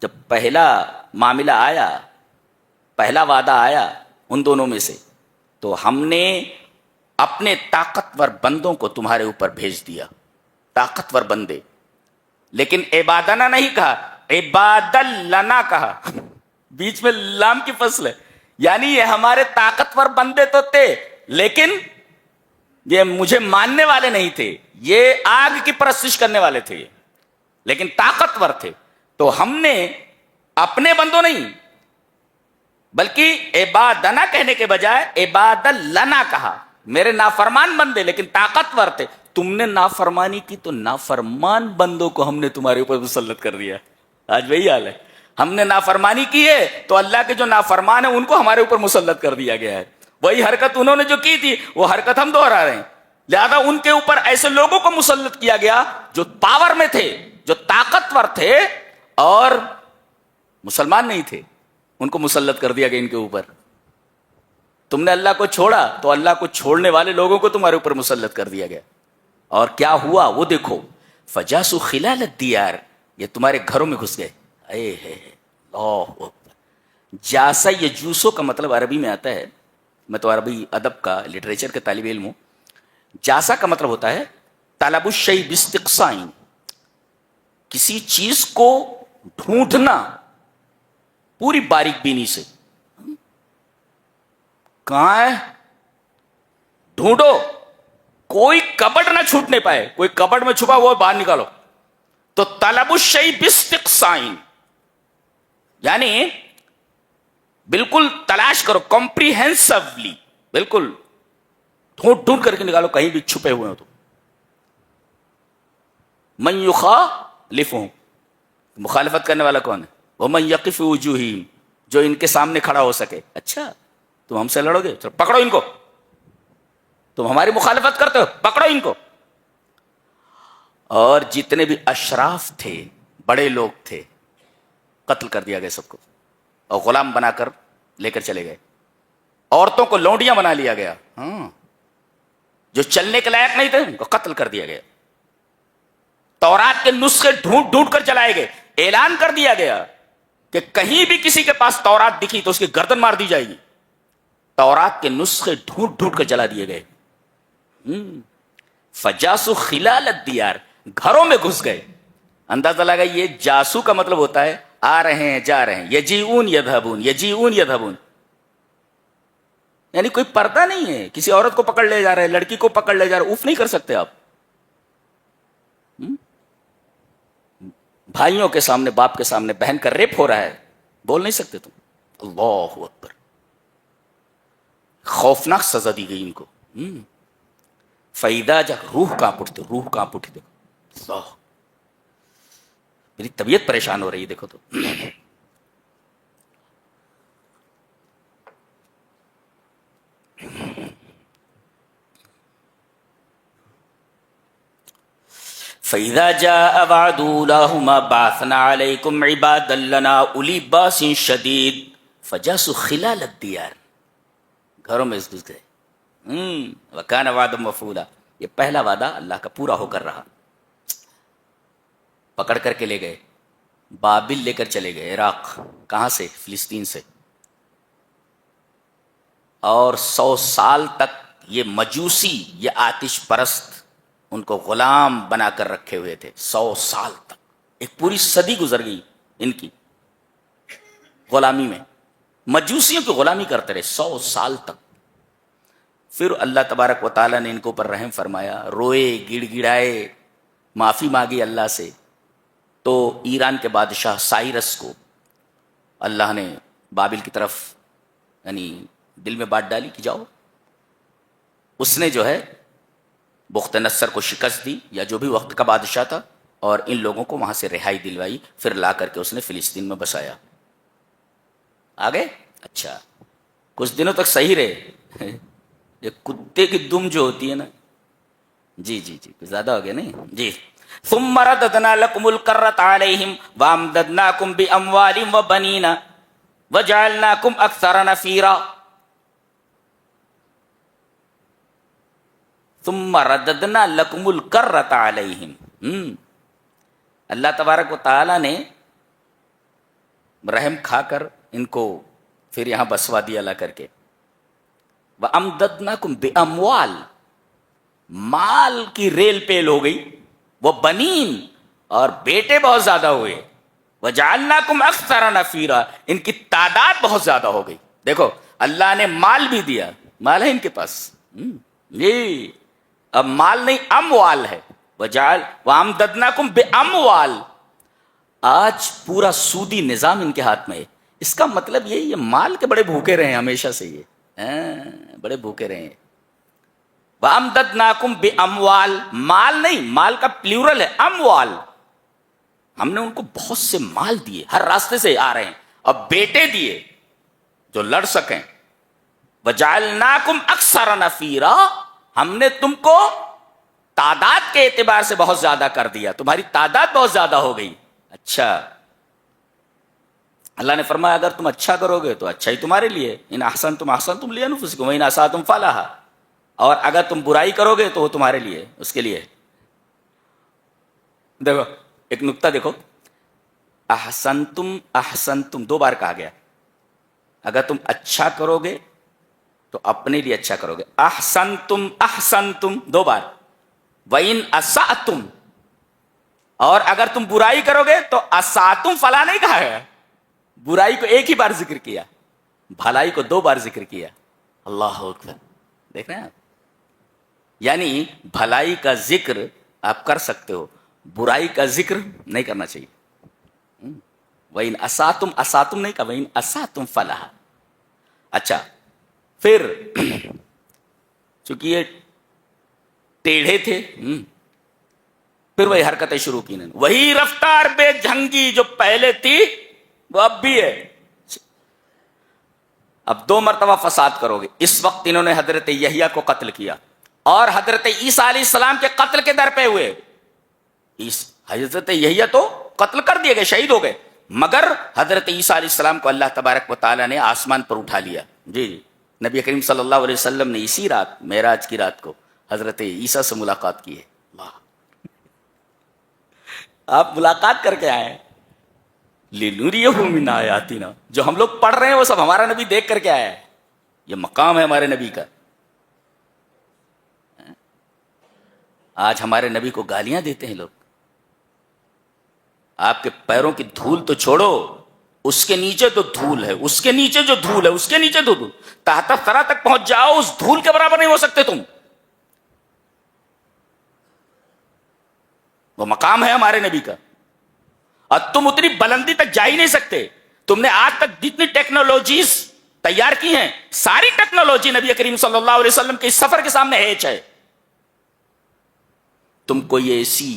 جب پہلا معاملہ آیا، پہلا وعدہ آیا ان دونوں میں سے، تو ہم نے اپنے طاقتور بندوں کو تمہارے اوپر بھیج دیا. طاقتور بندے، لیکن عبادنا نہیں کہا، عباد لنا کہا. بیچ میں لام کی فصل ہے. یعنی یہ ہمارے طاقتور بندے تو تھے، لیکن یہ مجھے ماننے والے نہیں تھے. یہ آگ کی پرستش کرنے والے تھے، لیکن طاقتور تھے. تو ہم نے اپنے بندوں نہیں، بلکہ عبادنا کہنے کے بجائے عباد لنا کہا. میرے نافرمان بندے لیکن طاقتور تھے. تم نے نافرمانی کی تو نافرمان بندوں کو ہم نے تمہارے اوپر مسلط کر دیا. آج وہی حال ہے. ہم نے نافرمانی کی ہے تو اللہ کے جو نافرمان ہیں ان کو ہمارے اوپر مسلط کر دیا گیا ہے. وہی حرکت انہوں نے جو کی تھی وہ حرکت ہم دوہرا رہے ہیں. لہذا ان کے اوپر ایسے لوگوں کو مسلط کیا گیا جو پاور میں تھے، جو طاقتور تھے اور مسلمان نہیں تھے. ان کو مسلط کر دیا گیا ان کے اوپر. تم نے اللہ کو چھوڑا تو اللہ کو چھوڑنے والے لوگوں کو تمہارے اوپر مسلط کر دیا گیا. اور کیا ہوا وہ دیکھو، فجاسو خلال الدیار، یہ تمہارے گھروں میں گھس گئے. اے ہے اللہ اکبر. جاسا یجوسو کا مطلب عربی میں آتا ہے، میں تو عربی ادب کا لٹریچر کے طالب علم ہوں. جاسا کا مطلب ہوتا ہے طلب الشیء باستقصاء، کسی چیز کو ڈھونڈنا پوری باریک بینی سے. کہاں ہے؟ ڈھونڈو، کوئی کبٹ نہ چھوٹنے پائے. کوئی کبٹ میں چھپا ہوا باہر نکالو. تو طلب الشیء باستقصاء یعنی بالکل تلاش کرو، کمپریہنسولی، بالکل ڈھونڈ ڈھونڈ کر کے نکالو کہیں بھی چھپے ہوئے ہو تو. من یخالفہم، مخالفت کرنے والا کون ہے؟ ومن یقف وجوہہم، جو ان کے سامنے کھڑا ہو سکے. اچھا تم ہم سے لڑو گے؟ چلو پکڑو ان کو. تم ہماری مخالفت کرتے ہو، پکڑو ان کو. اور جتنے بھی اشراف تھے، بڑے لوگ تھے، قتل کر دیا گیا سب کو، اور غلام بنا کر لے کر چلے گئے. عورتوں کو لونڈیاں بنا لیا گیا. جو چلنے کے لائق نہیں تھے ان کو قتل کر دیا گیا. تورات کے نسخے ڈھونڈ ڈھونڈ کر چلائے گئے. اعلان کر دیا گیا کہ کہیں بھی کسی کے پاس تورات دکھی تو اس کی گردن مار دی جائے گی. تورات کے نسخے ڈھونڈ ڈھونڈ کر جلا دیے گئے. فجاسو خلال الدیار، گھروں میں گھس گئے. اندازہ لگا یہ جاسو کا مطلب ہوتا ہے آ رہے ہیں جا رہے ہیں. یجیئون یذهبون، یجیئون یذهبون، یعنی کوئی پردہ نہیں ہے. کسی عورت کو پکڑ لے جا رہے ہیں، لڑکی کو پکڑ لے جا رہے، اوف نہیں کر سکتے آپ. بھائیوں کے سامنے، باپ کے سامنے بہن کا ریپ ہو رہا ہے، بول نہیں سکتے تم. اللہ اکبر. خوفناک سزا دی گئی ان کو. فیدا جا، روح کانپ اٹھتے، روح کانپ اٹھی. دیکھو اللہ، میری طبیعت پریشان ہو رہی ہے. دیکھو تو فَإِذَا جَاءَ وَعْدُ أُولَاهُمَا بَعَثْنَا عَلَيْكُمْ عِبَادًا لَّنَا أُولِي بَأْسٍ شَدِيدٍ فَجَاسُوا خِلَالَ الدِّيَارِ، گھروں میں گھس گئے. وَكَانَ وَعْدًا مَّفْعُولًا، یہ پہلا وعدہ اللہ کا پورا ہو کر رہا. پکڑ کر کے لے گئے، بابل لے کر چلے گئے، عراق. کہاں سے؟ فلسطین سے. اور 100 سال تک یہ مجوسی، یہ آتش پرست ان کو غلام بنا کر رکھے ہوئے تھے. 100 سال تک، ایک پوری صدی گزر گئی ان کی غلامی میں. مجوسیوں کی غلامی کرتے رہے 100 سال تک. پھر اللہ تبارک و تعالیٰ نے ان کے اوپر رحم فرمایا، روئے، گڑ گڑائے، معافی مانگی اللہ سے. تو ایران کے بادشاہ سائرس کو اللہ نے بابل کی طرف یعنی دل میں بات ڈالی کہ جاؤ. اس نے جو ہے بخت نصر کو شکست دی، یا جو بھی وقت کا بادشاہ تھا، اور ان لوگوں کو وہاں سے رہائی دلوائی. پھر لا کر کے اس نے فلسطین میں بسایا. آگے اچھا کچھ دنوں تک صحیح رہے. یہ کتے کی دم جو ہوتی ہے نا, جی جی جی زیادہ ہو گیا نہیں جی. ثم رددنا لكم الكرة عليهم وامددناكم باموال وبنين وجعلناكم اكثر نفيرا. ثم رددنا لكم الكرة عليهم. اللہ تبارک و تعالی نے رحم کھا کر ان کو پھر یہاں بسوا دیا لا کر کے. وَأَمْدَدْنَاكُمْ بِأَمْوَالٍ, مال کی ریل پیل ہو گئی. وہ بنین, اور بیٹے بہت زیادہ ہوئے. وَجَعَلْنَاكُمْ أَكْثَرَ نَفِيرًا, ان کی تعداد بہت زیادہ ہو گئی. دیکھو اللہ نے مال بھی دیا, مال ہے ان کے پاس جی, اب مال نہیں اموال ہے. وَأَمْدَدْنَاكُمْ بِأَمْوَالٍ, آج پورا سودی نظام ان کے ہاتھ میں ہے. اس کا مطلب یہ مال کے بڑے بھوکے رہے ہیں ہمیشہ سے, یہ بڑے بھوکے رہے ہیں. وَأَمْدَدْنَاكُمْ بِأَمْوَالٍ, مال نہیں, مال کا پلیورل ہے اموال. ہم نے ان کو بہت سے مال دیے, ہر راستے سے آ رہے ہیں, اور بیٹے دیے جو لڑ سکیں. وَجَعَلْنَاكُمْ أَكْثَرَ نَفِيرًا, ہم نے تم کو تعداد کے اعتبار سے بہت زیادہ کر دیا, تمہاری تعداد بہت زیادہ ہو گئی. اچھا اللہ نے فرمایا اگر تم اچھا کرو گے تو اچھا ہی تمہارے لیے. ان احسنتم احسنتم لانفسکم وان اسأتم فلہا, اور اگر تم برائی کرو گے تو وہ تمہارے لیے, اس کے لیے. دیکھو ایک نقطہ دیکھو, احسنتم احسنتم 2 بار کہا گیا. اگر تم اچھا کرو گے تو اپنے لیے اچھا کرو گے. احسنتم احسنتم 2 بار. وَإِنْ أَسَأْتُمْ, اور اگر تم برائی کرو گے تو اساتم فلا نہیں کہا ہے, برائی کو ایک ہی بار ذکر کیا, بھلائی کو 2 بار ذکر کیا. اللہ اکبر, دیکھ رہے ہیں آپ, یعنی بھلائی کا ذکر آپ کر سکتے ہو, برائی کا ذکر نہیں کرنا چاہیے. وَإِنْ أَسَاتُمْ, اساتم نہیں کہا, وَإِنْ أَسَاتُمْ فَلَهَا. اچھا پھر چونکہ یہ ٹیڑھے تھے, پھر وہی حرکتیں شروع کی, وہی رفتار بے جھنگی جو پہلے تھی وہ اب بھی ہے. اب 2 مرتبہ فساد کرو گے. اس وقت انہوں نے حضرت یحییٰ کو قتل کیا, اور حضرت عیسیٰ علیہ السلام کے قتل کے در پہ ہوئے. حضرت یحییٰ تو قتل کر دیے گئے, شہید ہو گئے, مگر حضرت عیسیٰ علیہ السلام کو اللہ تبارک و تعالیٰ نے آسمان پر اٹھا لیا. جی جی, نبی کریم صلی اللہ علیہ وسلم نے اسی رات, معراج کی رات کو, حضرت عیسیٰ سے ملاقات کی ہے. آپ ملاقات کر کے آئے. لِنُرِيَهُ مِنْ آيَاتِنَا, جو ہم لوگ پڑھ رہے ہیں وہ سب ہمارا نبی دیکھ کر کے آیا ہے. یہ مقام ہے ہمارے نبی کا. آج ہمارے نبی کو گالیاں دیتے ہیں لوگ. آپ کے پیروں کی دھول تو چھوڑو, اس کے نیچے تو دھول ہے, اس کے نیچے جو دھول ہے, اس کے نیچے تو دھول, تحت ثری تک پہنچ جاؤ, اس دھول کے برابر نہیں ہو سکتے تم. وہ مقام ہے ہمارے نبی کا, اور تم اتنی بلندی تک جا ہی نہیں سکتے. تم نے آج تک جتنی ٹیکنالوجیز تیار کی ہیں, ساری ٹیکنالوجی نبی کریم صلی اللہ علیہ وسلم کے اس سفر کے سامنے ہیچ ہے. تم کوئی ایسی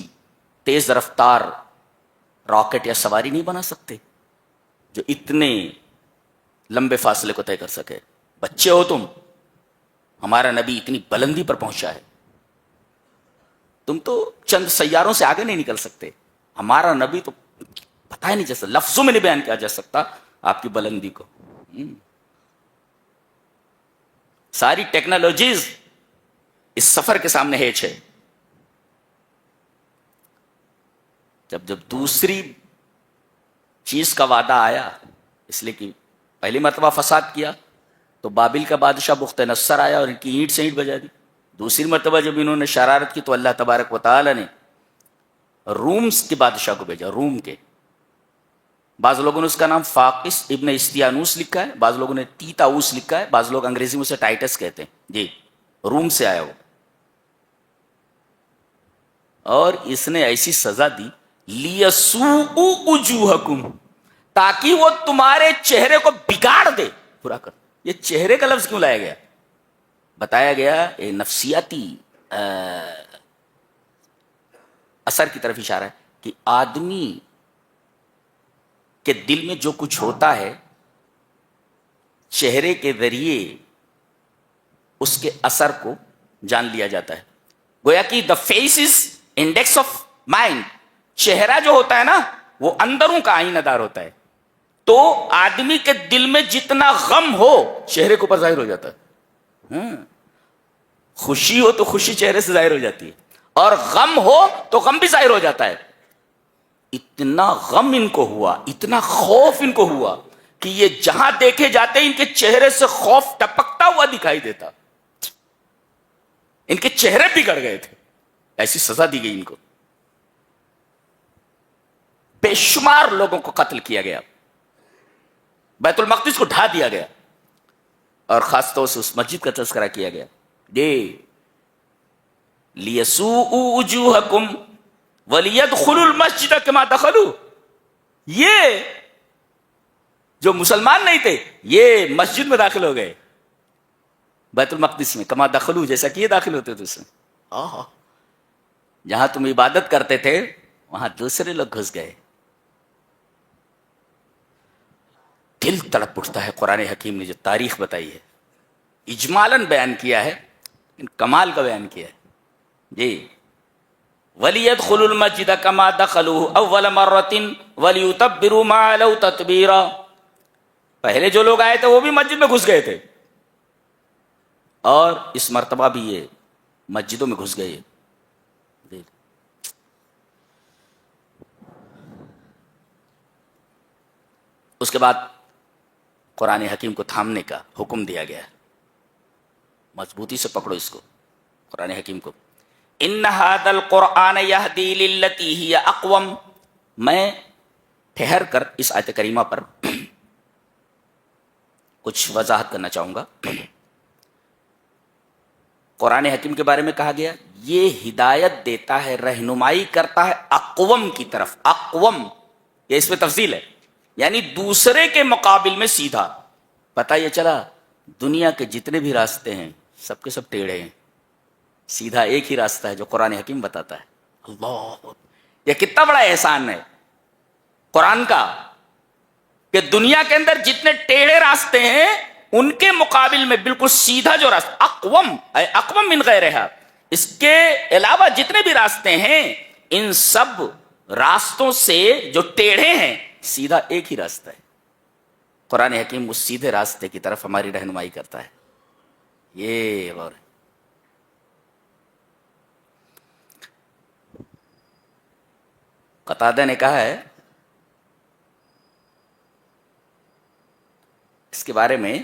تیز رفتار راکٹ یا سواری نہیں بنا سکتے جو اتنے لمبے فاصلے کو طے کر سکے. بچے ہو تم, ہمارا نبی اتنی بلندی پر پہنچا ہے, تم تو چند سیاروں سے آگے نہیں نکل سکتے. ہمارا نبی تو پتہ ہی نہیں جیسا, لفظوں میں نہیں بیان کیا جا سکتا آپ کی بلندی کو. ساری ٹیکنالوجیز اس سفر کے سامنے ہیچ ہے. جب دوسری چیز کا وعدہ آیا, اس لیے کہ پہلی مرتبہ فساد کیا تو بابل کا بادشاہ بخت نصر آیا اور ان کی اینٹ سے اینٹ بجا دی. دوسری مرتبہ جب انہوں نے شرارت کی تو اللہ تبارک و تعالی نے رومز کے بادشاہ کو بھیجا. روم کے, بعض لوگوں نے اس کا نام فاقس ابن استیانوس لکھا ہے, بعض لوگوں نے تیتاؤس لکھا ہے, بعض لوگ انگریزی میں اسے ٹائٹس کہتے ہیں. جی, روم سے آیا وہ, اور اس نے ایسی سزا دی لیسوء وجوہکم, تاکہ وہ تمہارے چہرے کو بگاڑ دے, پورا کر. یہ چہرے کا لفظ کیوں لایا گیا؟ بتایا گیا نفسیاتی اثر کی طرف اشارہ ہے کہ آدمی کے دل میں جو کچھ ہوتا ہے چہرے کے ذریعے اس کے اثر کو جان لیا جاتا ہے. گویا کہ the face is index of mind. چہرہ جو ہوتا ہے نا وہ اندروں کا آئینہ دار ہوتا ہے. تو آدمی کے دل میں جتنا غم ہو چہرے کے اوپر ظاہر ہو جاتا ہے. خوشی ہو تو خوشی چہرے سے ظاہر ہو جاتی ہے, اور غم ہو تو غم بھی ظاہر ہو جاتا ہے. اتنا غم ان کو ہوا, اتنا خوف ان کو ہوا کہ یہ جہاں دیکھے جاتے ان کے چہرے سے خوف ٹپکتا ہوا دکھائی دیتا. ان کے چہرے بگڑ گئے تھے, ایسی سزا دی گئی ان کو. بے شمار لوگوں کو قتل کیا گیا, بیت المقدس کو ڈھا دیا گیا, اور خاص طور سے اس مسجد کا تذکرہ کیا گیا. لِيَسُوءُوا وُجُوهَكُمْ وَلِيَدْخُلُوا الْمَسْجِدَ كَمَا دَخَلُوا. یہ جو مسلمان نہیں تھے یہ مسجد میں داخل ہو گئے, بیت المقدس میں, کما دخلو, جیسا کہ یہ داخل ہوتے تھے اس میں. جہاں تم عبادت کرتے تھے وہاں دوسرے لوگ گھس گئے. دل تڑپ اٹھتا ہے. قرآن حکیم نے جو تاریخ بتائی ہے, اجمالاً بیان کیا ہے, کمال کا بیان کیا ہے. جی, وَلِيَدْخُلُوا الْمَسْجِدَ كَمَا دَخَلُوهُ أَوَّلَ مَرَّةٍ وَلِيُتَبِّرُوا مَا عَلَوْا تَتْبِيرًا. پہلے جو لوگ آئے تھے وہ بھی مسجد میں گھس گئے تھے, اور اس مرتبہ بھی یہ مسجدوں میں گھس گئے. اس کے بعد قرآن حکیم کو تھامنے کا حکم دیا گیا. مضبوطی سے پکڑو اس کو, قرآن حکیم کو. ان هذا القرآن يهدي للتي هي اقوم. میں ٹھہر کر اس آیت کریمہ پر کچھ وضاحت کرنا چاہوں گا. قرآن حکیم کے بارے میں کہا گیا یہ ہدایت دیتا ہے, رہنمائی کرتا ہے اقوم کی طرف. اقوم یہ اس میں تفصیل ہے, یعنی دوسرے کے مقابل میں سیدھا. پتہ یہ چلا دنیا کے جتنے بھی راستے ہیں سب کے سب ٹیڑھے ہیں, سیدھا ایک ہی راستہ ہے جو قرآن حکیم بتاتا ہے. اللہ, یہ کتنا بڑا احسان ہے قرآن کا کہ دنیا کے اندر جتنے ٹیڑھے راستے ہیں ان کے مقابل میں بالکل سیدھا جو راستہ, اقوم اقوم من غیرہا, اس کے علاوہ جتنے بھی راستے ہیں ان سب راستوں سے جو ٹیڑھے ہیں سیدھا ایک ہی راستہ ہے. قرآن حکیم اس سیدھے راستے کی طرف ہماری رہنمائی کرتا ہے. یہ غور ہے. قتادہ نے کہا ہے اس کے بارے میں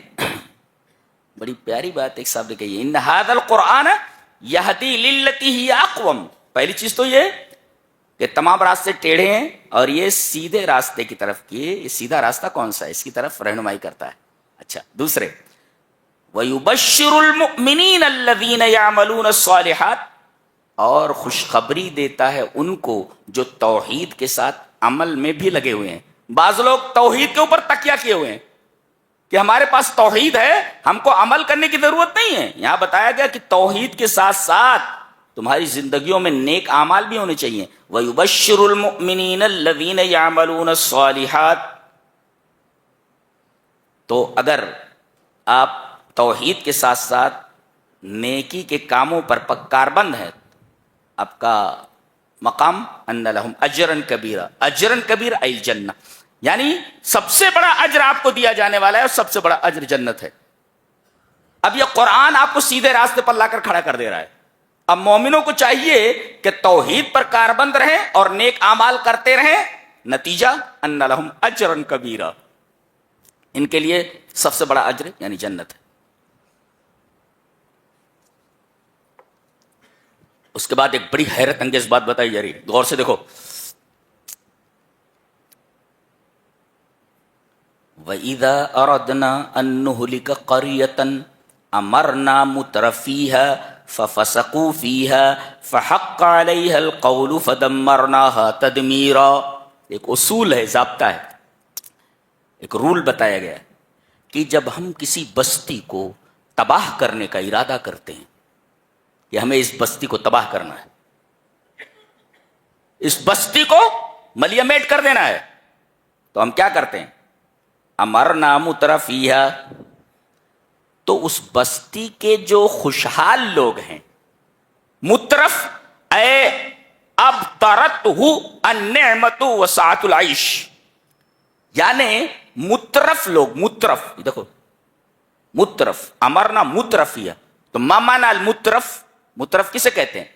بڑی پیاری بات ایک صاحب نے کہی ہے, ان ھذا القرآن یہدی للتی ہی اقوم. پہلی چیز تو یہ کہ تمام راستے ٹیڑھے ہیں اور یہ سیدھے راستے کی طرف کیے. یہ سیدھا راستہ کون سا ہے, اس کی طرف رہنمائی کرتا ہے. اچھا, دوسرے وَيُبَشِّرُ الْمُؤْمِنِينَ الَّذِينَ يَعْمَلُونَ الصَّالِحَاتِ, اور خوشخبری دیتا ہے ان کو جو توحید کے ساتھ عمل میں بھی لگے ہوئے ہیں. بعض لوگ توحید کے اوپر تکیہ کیے ہوئے ہیں کہ ہمارے پاس توحید ہے, ہم کو عمل کرنے کی ضرورت نہیں ہے. یہاں بتایا گیا کہ توحید کے ساتھ ساتھ تمہاری زندگیوں میں نیک اعمال بھی ہونے چاہیے. وَيُبَشِّرُ الْمُؤْمِنِينَ الَّذِينَ يَعْمَلُونَ الصَّالِحَاتِ. تو اگر آپ توحید کے ساتھ ساتھ نیکی کے کاموں پر کاربند ہیں, آپ کا مقام ان لہم اجرن کبیرہ. اجرن کبیر ای الجنہ, یعنی سب سے بڑا اجر آپ کو دیا جانے والا ہے اور سب سے بڑا اجر جنت ہے. اب یہ قرآن آپ کو سیدھے راستے پر لا کر کھڑا کر دے رہا ہے. اب مومنوں کو چاہیے کہ توحید پر کاربند رہیں اور نیک اعمال کرتے رہیں. نتیجہ ان لہم اجرن کبیرہ, ان کے لیے سب سے بڑا اجر یعنی جنت ہے. اس کے بعد ایک بڑی حیرت انگیز بات بتائی جا رہی ہے, غور سے دیکھو. وَإِذَا أَرَدْنَا أَن نُهْلِكَ قَرْيَةً أَمَرْنَا مُتْرَفِيهَا فَفَسَقُوا فِيهَا فَحَقَّ عَلَيْهَا الْقَوْلُ فَدَمَّرْنَاهَا تَدْمِيرًا. ایک اصول ہے, ضابطہ ہے, ایک رول بتایا گیا کہ جب ہم کسی بستی کو تباہ کرنے کا ارادہ کرتے ہیں کہ ہمیں اس بستی کو تباہ کرنا ہے, اس بستی کو ملیمیٹ کر دینا ہے, تو ہم کیا کرتے ہیں؟ امرنا مترفیہا, تو اس بستی کے جو خوشحال لوگ ہیں، مترف اے اب ترت ہو النعمت وسعت العیش، یعنی مترف لوگ، مترف دیکھو، مترف امرنا مترف ہے، تو ما معنی المترف؟ مترف کسے کہتے ہیں؟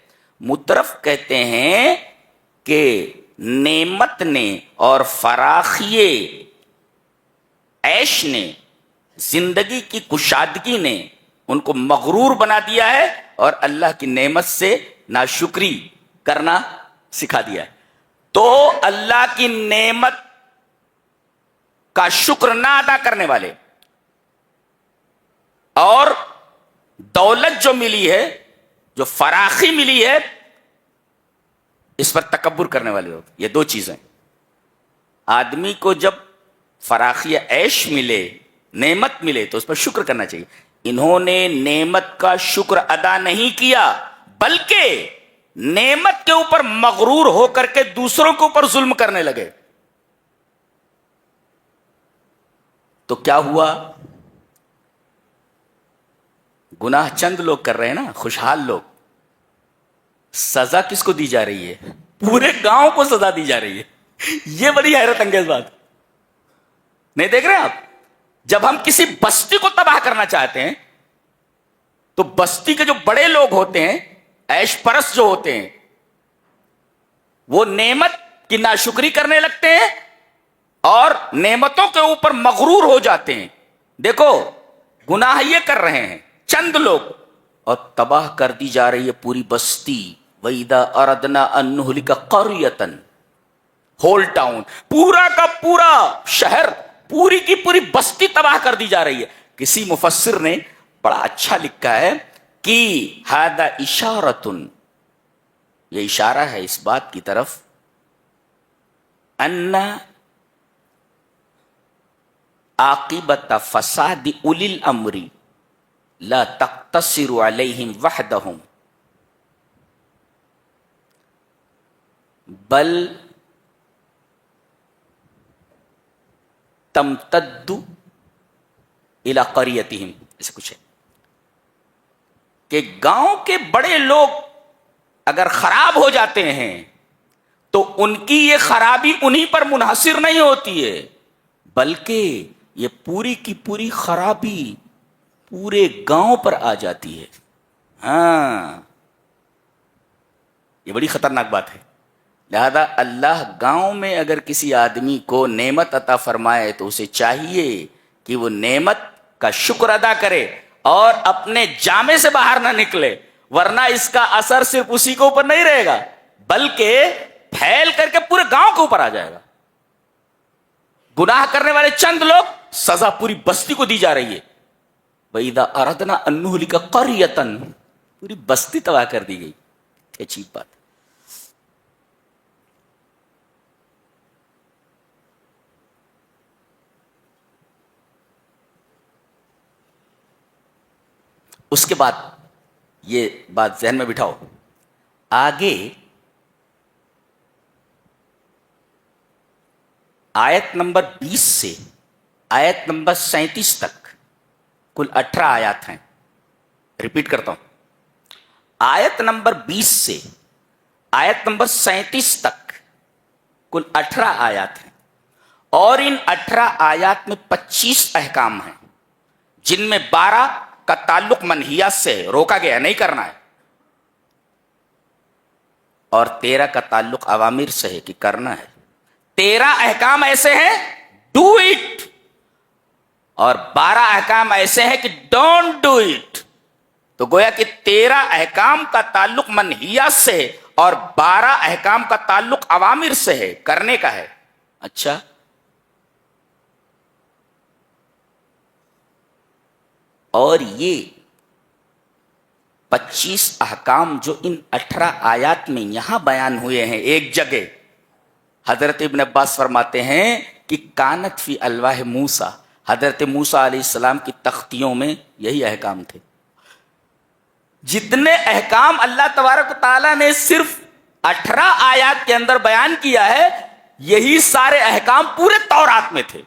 مترف کہتے ہیں کہ نعمت نے اور فراخی عیش نے، زندگی کی کشادگی نے ان کو مغرور بنا دیا ہے اور اللہ کی نعمت سے ناشکری کرنا سکھا دیا ہے۔ تو اللہ کی نعمت کا شکر نہ ادا کرنے والے اور دولت جو ملی ہے، جو فراخی ملی ہے، اس پر تکبر کرنے والے لوگ، یہ دو چیزیں۔ آدمی کو جب فراخی عیش ملے، نعمت ملے، تو اس پر شکر کرنا چاہیے۔ انہوں نے نعمت کا شکر ادا نہیں کیا، بلکہ نعمت کے اوپر مغرور ہو کر کے دوسروں کے اوپر ظلم کرنے لگے۔ تو کیا ہوا؟ گناہ چند لوگ کر رہے ہیں نا، خوشحال لوگ۔ سزا کس کو دی جا رہی ہے؟ پورے گاؤں کو سزا دی جا رہی ہے۔ یہ بڑی حیرت انگیز بات نہیں دیکھ رہے آپ؟ جب ہم کسی بستی کو تباہ کرنا چاہتے ہیں تو بستی کے جو بڑے لوگ ہوتے ہیں، عیش پرست جو ہوتے ہیں، وہ نعمت کی ناشکری کرنے لگتے ہیں اور نعمتوں کے اوپر مغرور ہو جاتے ہیں۔ دیکھو گناہ یہ کر رہے ہیں چند لوگ، اور تباہ کر دی جا رہی ہے پوری بستی۔ وَإِذَا أَرَدْنَا أَن نُهْلِكَ قَرْيَةً، ہول ٹاؤن، پورا کا پورا شہر، پوری کی پوری بستی تباہ کر دی جا رہی ہے۔ کسی مفسر نے بڑا اچھا لکھا ہے کہ ہذا اشارۃ، یہ اشارہ ہے اس بات کی طرف ان عاقبت فساد اولی الامر لا تقتصر علیہم وحدہم بل تمتد الی قریتہم، ایسے کچھ ہے کہ گاؤں کے بڑے لوگ اگر خراب ہو جاتے ہیں تو ان کی یہ خرابی انہی پر منحصر نہیں ہوتی ہے، بلکہ یہ پوری کی پوری خرابی پورے گاؤں پر آ جاتی ہے۔ ہاں، یہ بڑی خطرناک بات ہے۔ لہذا اللہ گاؤں میں اگر کسی آدمی کو نعمت عطا فرمائے تو اسے چاہیے کہ وہ نعمت کا شکر ادا کرے اور اپنے جامے سے باہر نہ نکلے، ورنہ اس کا اثر صرف اسی کے اوپر نہیں رہے گا بلکہ پھیل کر کے پورے گاؤں کے اوپر آ جائے گا۔ گناہ کرنے والے چند لوگ، سزا پوری بستی کو دی جا رہی ہے۔ وَإِذَا أَرَدْنَا أَن نُهْلِكَ قَرْيَةً، پوری بستی تباہ کر دی گئی۔ عجیب بات۔ اس کے بعد یہ بات ذہن میں بٹھاؤ، آگے آیت نمبر 20 سے آیت نمبر 37 تک کل 18 آیات ہیں۔ ریپیٹ کرتا ہوں، آیت نمبر 20 سے آیت نمبر 37 تک کل 18 آیات ہیں، اور ان 18 آیات میں 25 احکام ہیں، جن میں 12 کا تعلق منہیات سے ہے، روکا گیا نہیں کرنا ہے، اور 13 کا تعلق اوامر سے ہے کہ کرنا ہے۔ 13 احکام ایسے ہیں ڈو اٹ، اور 12 احکام ایسے ہیں کہ ڈونٹ ڈو اٹ۔ تو گویا کہ 13 احکام کا تعلق منہیات سے ہے اور 12 احکام کا تعلق اوامر سے ہے، کرنے کا ہے۔ اچھا، اور یہ 25 احکام جو ان 18 آیات میں یہاں بیان ہوئے ہیں ایک جگہ، حضرت ابن عباس فرماتے ہیں کہ کانت فی الواح موسیٰ، حضرت موسیٰ علیہ السلام کی تختیوں میں یہی احکام تھے۔ جتنے احکام اللہ تبارک و تعالیٰ نے صرف 18 آیات کے اندر بیان کیا ہے، یہی سارے احکام پورے تورات میں تھے۔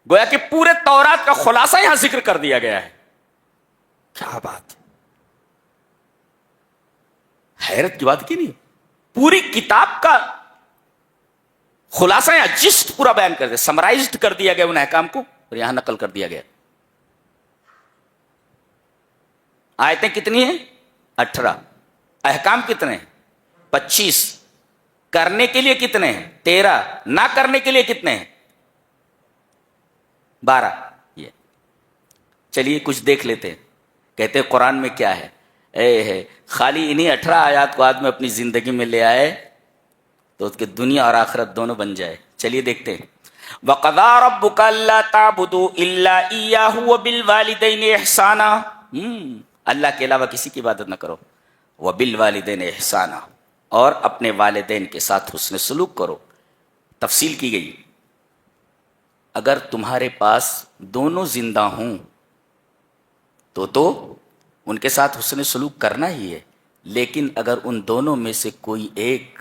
گویا کہ پورے تورات کا خلاصہ یہاں ذکر کر دیا گیا ہے۔ کیا بات ہے، حیرت کی بات کی نہیں؟ پوری کتاب کا خلاصہ یا جسٹ پورا بیان کر دیا، سمرائزڈ کر دیا گیا ان احکام کو اور یہاں نقل کر دیا گیا۔ آیتیں کتنی ہیں؟ 18۔ احکام کتنے ہیں؟ 25۔ کرنے کے لیے کتنے ہیں؟ 13۔ نہ کرنے کے لیے کتنے ہیں؟ 12۔ یہ چلیے کچھ دیکھ لیتے ہیں، کہتے ہیں قرآن میں کیا ہے؟ ہے خالی انہی 18 آیات کو آدمی اپنی زندگی میں لے آئے تو اس کے دنیا اور آخرت دونوں بن جائے۔ چلیے دیکھتے ہیں۔ وَقَضَىٰ رَبُّكَ أَلَّا تَعْبُدُوا إِلَّا إِيَّاهُ وَبِالْوَالِدَيْنِ إِحْسَانًا، اللہ کے علاوہ کسی کی عبادت نہ کرو، وَبِالْوَالِدَيْنِ إِحْسَانًا، اور اپنے والدین کے ساتھ حسن سلوک کرو۔ تفصیل کی گئی، اگر تمہارے پاس دونوں زندہ ہوں تو ان کے ساتھ حسن سلوک کرنا ہی ہے، لیکن اگر ان دونوں میں سے کوئی ایک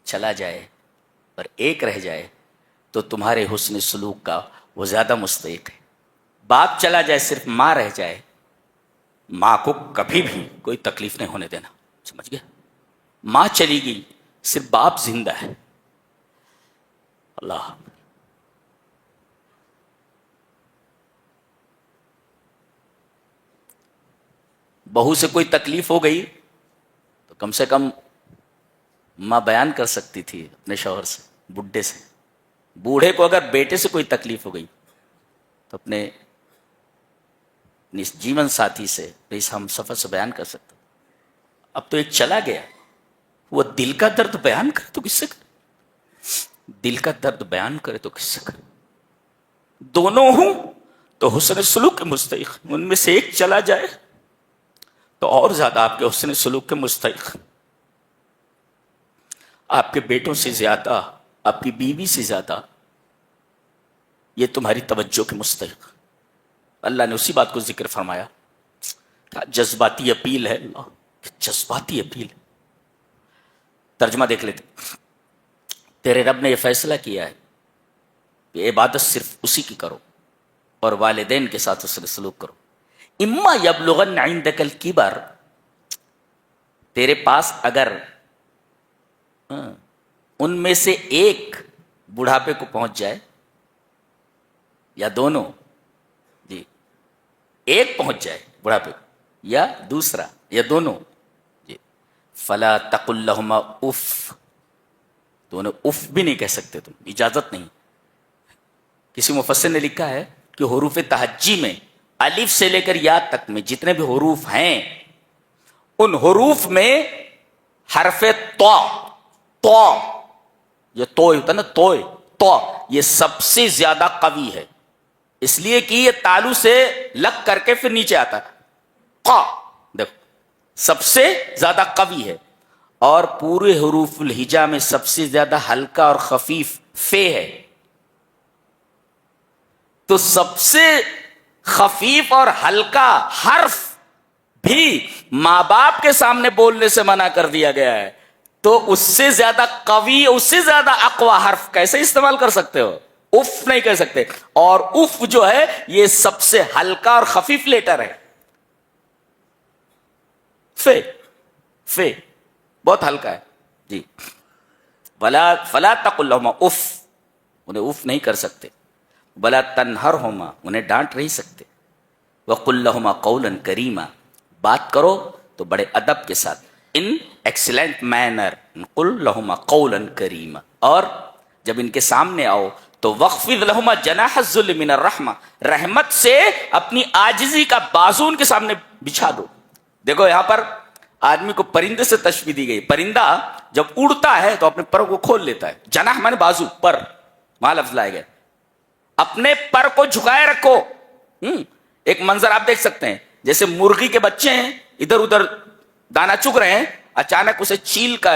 چلا جائے اور ایک رہ جائے تو تمہارے حسن سلوک کا وہ زیادہ مستحق ہے۔ باپ چلا جائے، صرف ماں رہ جائے، ماں کو کبھی بھی کوئی تکلیف نہیں ہونے دینا، سمجھ گیا؟ ماں چلی گئی، صرف باپ زندہ ہے، اللہ۔ بہو سے کوئی تکلیف ہو گئی تو کم سے کم ماں بیان کر سکتی تھی اپنے شوہر سے، بڈھے سے۔ بوڑھے کو اگر بیٹے سے کوئی تکلیف ہو گئی تو اپنے جیون ساتھی سے، اس ہم سفر سے بیان کر سکتا۔ اب تو ایک چلا گیا، وہ دل کا درد بیان کرے تو کس سے کرے؟ دل کا درد بیان کرے تو کس سے کرے؟ دونوں ہوں تو حسن سلوک کے مستحق، ان میں سے ایک چلا جائے تو اور زیادہ آپ کے حسن سلوک کے مستحق، آپ کے بیٹوں سے زیادہ، آپ کی بیوی سے زیادہ یہ تمہاری توجہ کے مستحق۔ اللہ نے اسی بات کو ذکر فرمایا، کیا جذباتی اپیل ہے، اللہ جذباتی اپیل۔ ترجمہ دیکھ لیتے، تیرے رب نے یہ فیصلہ کیا ہے کہ عبادت صرف اسی کی کرو اور والدین کے ساتھ حسن سلوک کرو۔ اما یبلغن عندک الکبر، تیرے پاس اگر ان میں سے ایک بڑھاپے کو پہنچ جائے یا دونوں، جی ایک پہنچ جائے بڑھاپے کو یا دوسرا یا دونوں، جی فلا تقل لہما اف، تو انہیں اف بھی نہیں کہہ سکتے تم، اجازت نہیں۔ کسی مفسر نے لکھا ہے کہ حروف تہجی میں الف سے لے کر یا تک میں جتنے بھی حروف ہیں، ان حروف میں حرف تو، یہ تو ہوتا نا، تو یہ سب سے زیادہ قوی ہے، اس لیے کہ یہ تالو سے لگ کر کے پھر نیچے آتا ہے، قا، دیکھو سب سے زیادہ قوی ہے، اور پورے حروف الہجا میں سب سے زیادہ ہلکا اور خفیف فے ہے۔ تو سب سے خفیف اور ہلکا حرف بھی ماں باپ کے سامنے بولنے سے منع کر دیا گیا ہے، تو اس سے زیادہ قوی، اس سے زیادہ اقوی حرف کیسے استعمال کر سکتے ہو؟ اف نہیں کہہ سکتے، اور اف جو ہے یہ سب سے ہلکا اور خفیف لیٹر ہے، فے بہت ہلکا ہے، جی فلا تقل لهما اف، انہیں اف نہیں کر سکتے، ولا تنہرهما، انہیں ڈانٹ نہیں سکتے، وقل لهما قولا کریما، بات کرو تو بڑے ادب کے ساتھ، ان ایکسیلنٹ مینر، قل لهما قولا کریما، اور جب ان کے سامنے آؤ تو وخفض لهما جناح الذل من الرحمہ، رحمت سے اپنی عاجزی کا بازو ان کے سامنے بچھا دو۔ دیکھو یہاں پر آدمی کو پرندے سے تشبیہ دی گئی، پرندہ جب اڑتا ہے تو اپنے پروں کو کھول لیتا ہے، جناح مانے بازو، پر وہاں لفظ لائے گئے، اپنے پر کو جھکائے رکھو۔ ایک منظر آپ دیکھ سکتے ہیں، جیسے مرغی کے بچے ہیں ادھر ادھر دانا چگ رہے ہیں، اچانک اسے چیل کا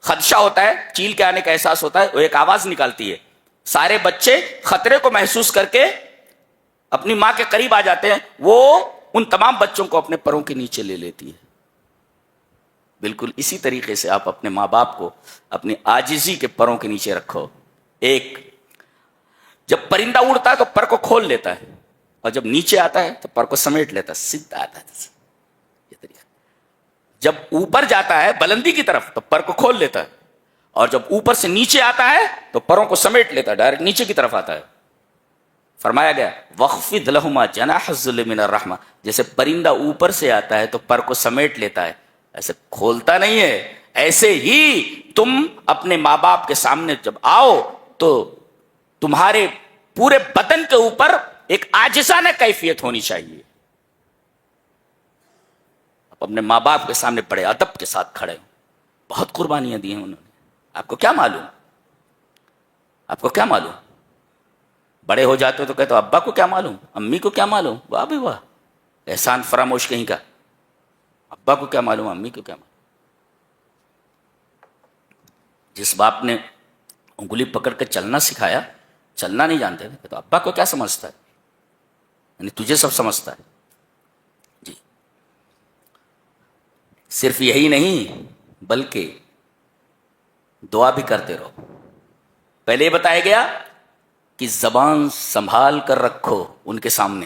خدشہ ہوتا ہے، چیل کے آنے کا احساس ہوتا ہے، وہ ایک آواز نکالتی ہے، سارے بچے خطرے کو محسوس کر کے اپنی ماں کے قریب آ جاتے ہیں، وہ ان تمام بچوں کو اپنے پروں کے نیچے لے لیتی ہے۔ بالکل اسی طریقے سے آپ اپنے ماں باپ کو اپنی عاجزی کے پروں کے نیچے رکھو۔ ایک جب پرندہ اڑتا ہے تو پر کو کھول لیتا ہے، اور جب نیچے آتا ہے تو پر کو سمیٹ لیتا ہے, سیدھا آتا ہے. یہ طریقہ. جب اوپر جاتا ہے بلندی کی طرف تو پر کو کھول لیتا ہے, اور جب اوپر سے نیچے آتا ہے تو پروں کو سمیٹ لیتا ہے, ڈائریکٹ نیچے کی طرف آتا ہے. فرمایا گیا وَخْفِضْ لَهُمَا جَنَاحَ الذُّلِّ مِنَ الرَّحْمَةِ, جیسے پرندہ اوپر سے آتا ہے تو پر کو سمیٹ لیتا ہے, ایسے کھولتا نہیں ہے. ایسے ہی تم اپنے ماں باپ کے سامنے جب آؤ تو تمہارے پورے بدن کے اوپر ایک عاجزانہ کیفیت ہونی چاہیے. آپ اپنے ماں باپ کے سامنے بڑے ادب کے ساتھ کھڑے ہو, بہت قربانیاں دی ہیں انہوں نے, آپ کو کیا معلوم, آپ کو کیا معلوم. بڑے ہو جاتے ہو تو کہتے ہو ابا کو کیا معلوم, امی کو کیا معلوم. واہ بھی واہ, احسان فراموش کہیں کا. ابا کو کیا معلوم, امی کو کیا معلوم. جس باپ نے انگلی پکڑ کے چلنا سکھایا, چلنا نہیں جانتے تھے, تو ابا کو کیا سمجھتا ہے, یعنی تجھے سب سمجھتا ہے. جی صرف یہی نہیں بلکہ دعا بھی کرتے رہو. پہلے یہ بتایا گیا کہ زبان سنبھال کر رکھو ان کے سامنے,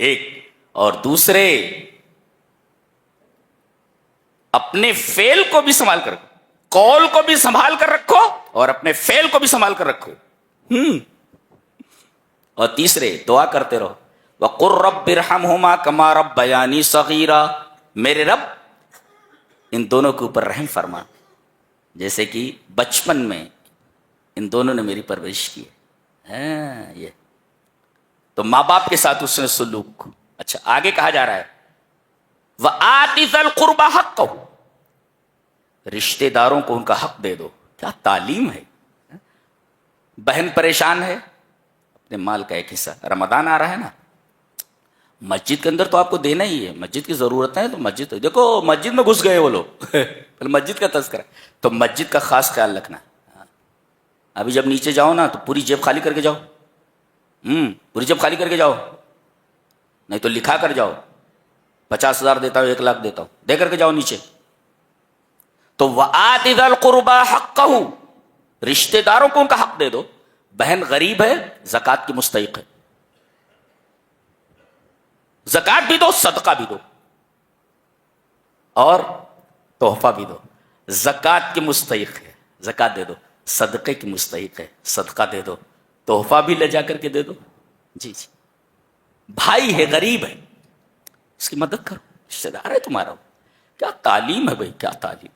ایک, اور دوسرے اپنے فعل کو بھی سنبھال کر رکھو, قول کو بھی سنبھال کر رکھو اور اپنے فعل کو بھی سنبھال کر رکھو. اور تیسرے دعا کرتے رہو وَقُلْ رَبِّ ارْحَمْهُمَا كَمَا رَبَّيَانِي صَغِيرًا, میرے رب ان دونوں کے اوپر رحم فرما جیسے کہ بچپن میں ان دونوں نے میری پرورش کی ہے. یہ تو ماں باپ کے ساتھ اس نے سلوک. اچھا آگے کہا جا رہا ہے وَآتِ ذَا الْقُرْبَى حَقَّهُ, رشتے داروں کو ان کا حق دے دو. کیا تعلیم ہے. بہن پریشان ہے, اپنے مال کا ایک حصہ, رمضان آ رہا ہے نا, مسجد کے اندر تو آپ کو دینا ہی ہے, مسجد کی ضرورت ہے تو مسجد, دیکھو مسجد میں گھس گئے وہ لوگ, پہلے مسجد کا تذکرہ, تو مسجد کا خاص خیال رکھنا. ابھی جب نیچے جاؤ نا تو پوری جیب خالی کر کے جاؤ, پوری جیب خالی کر کے جاؤ, نہیں تو لکھا کر جاؤ 50,000 دیتا ہوں, 1,00,000 دیتا ہوں, دے کر کے جاؤ نیچے. تو وَآتِ ذَا الْقُرْبَى حَقَّهُ, رشتے داروں کو ان کا حق دے دو. بہن غریب ہے, زکوٰۃ کی مستحق ہے, زکوٰۃ بھی دو, صدقہ بھی دو, اور تحفہ بھی دو. زکوٰۃ کی مستحق ہے, زکوٰۃ دے دو. صدقے کی مستحق ہے, صدقہ دے دو. تحفہ بھی لے جا کر کے دے دو. جی جی, بھائی ہے, غریب ہے, اس کی مدد کرو, رشتے دار ہے تمہارا. کیا تعلیم ہے بھائی, کیا تعلیم.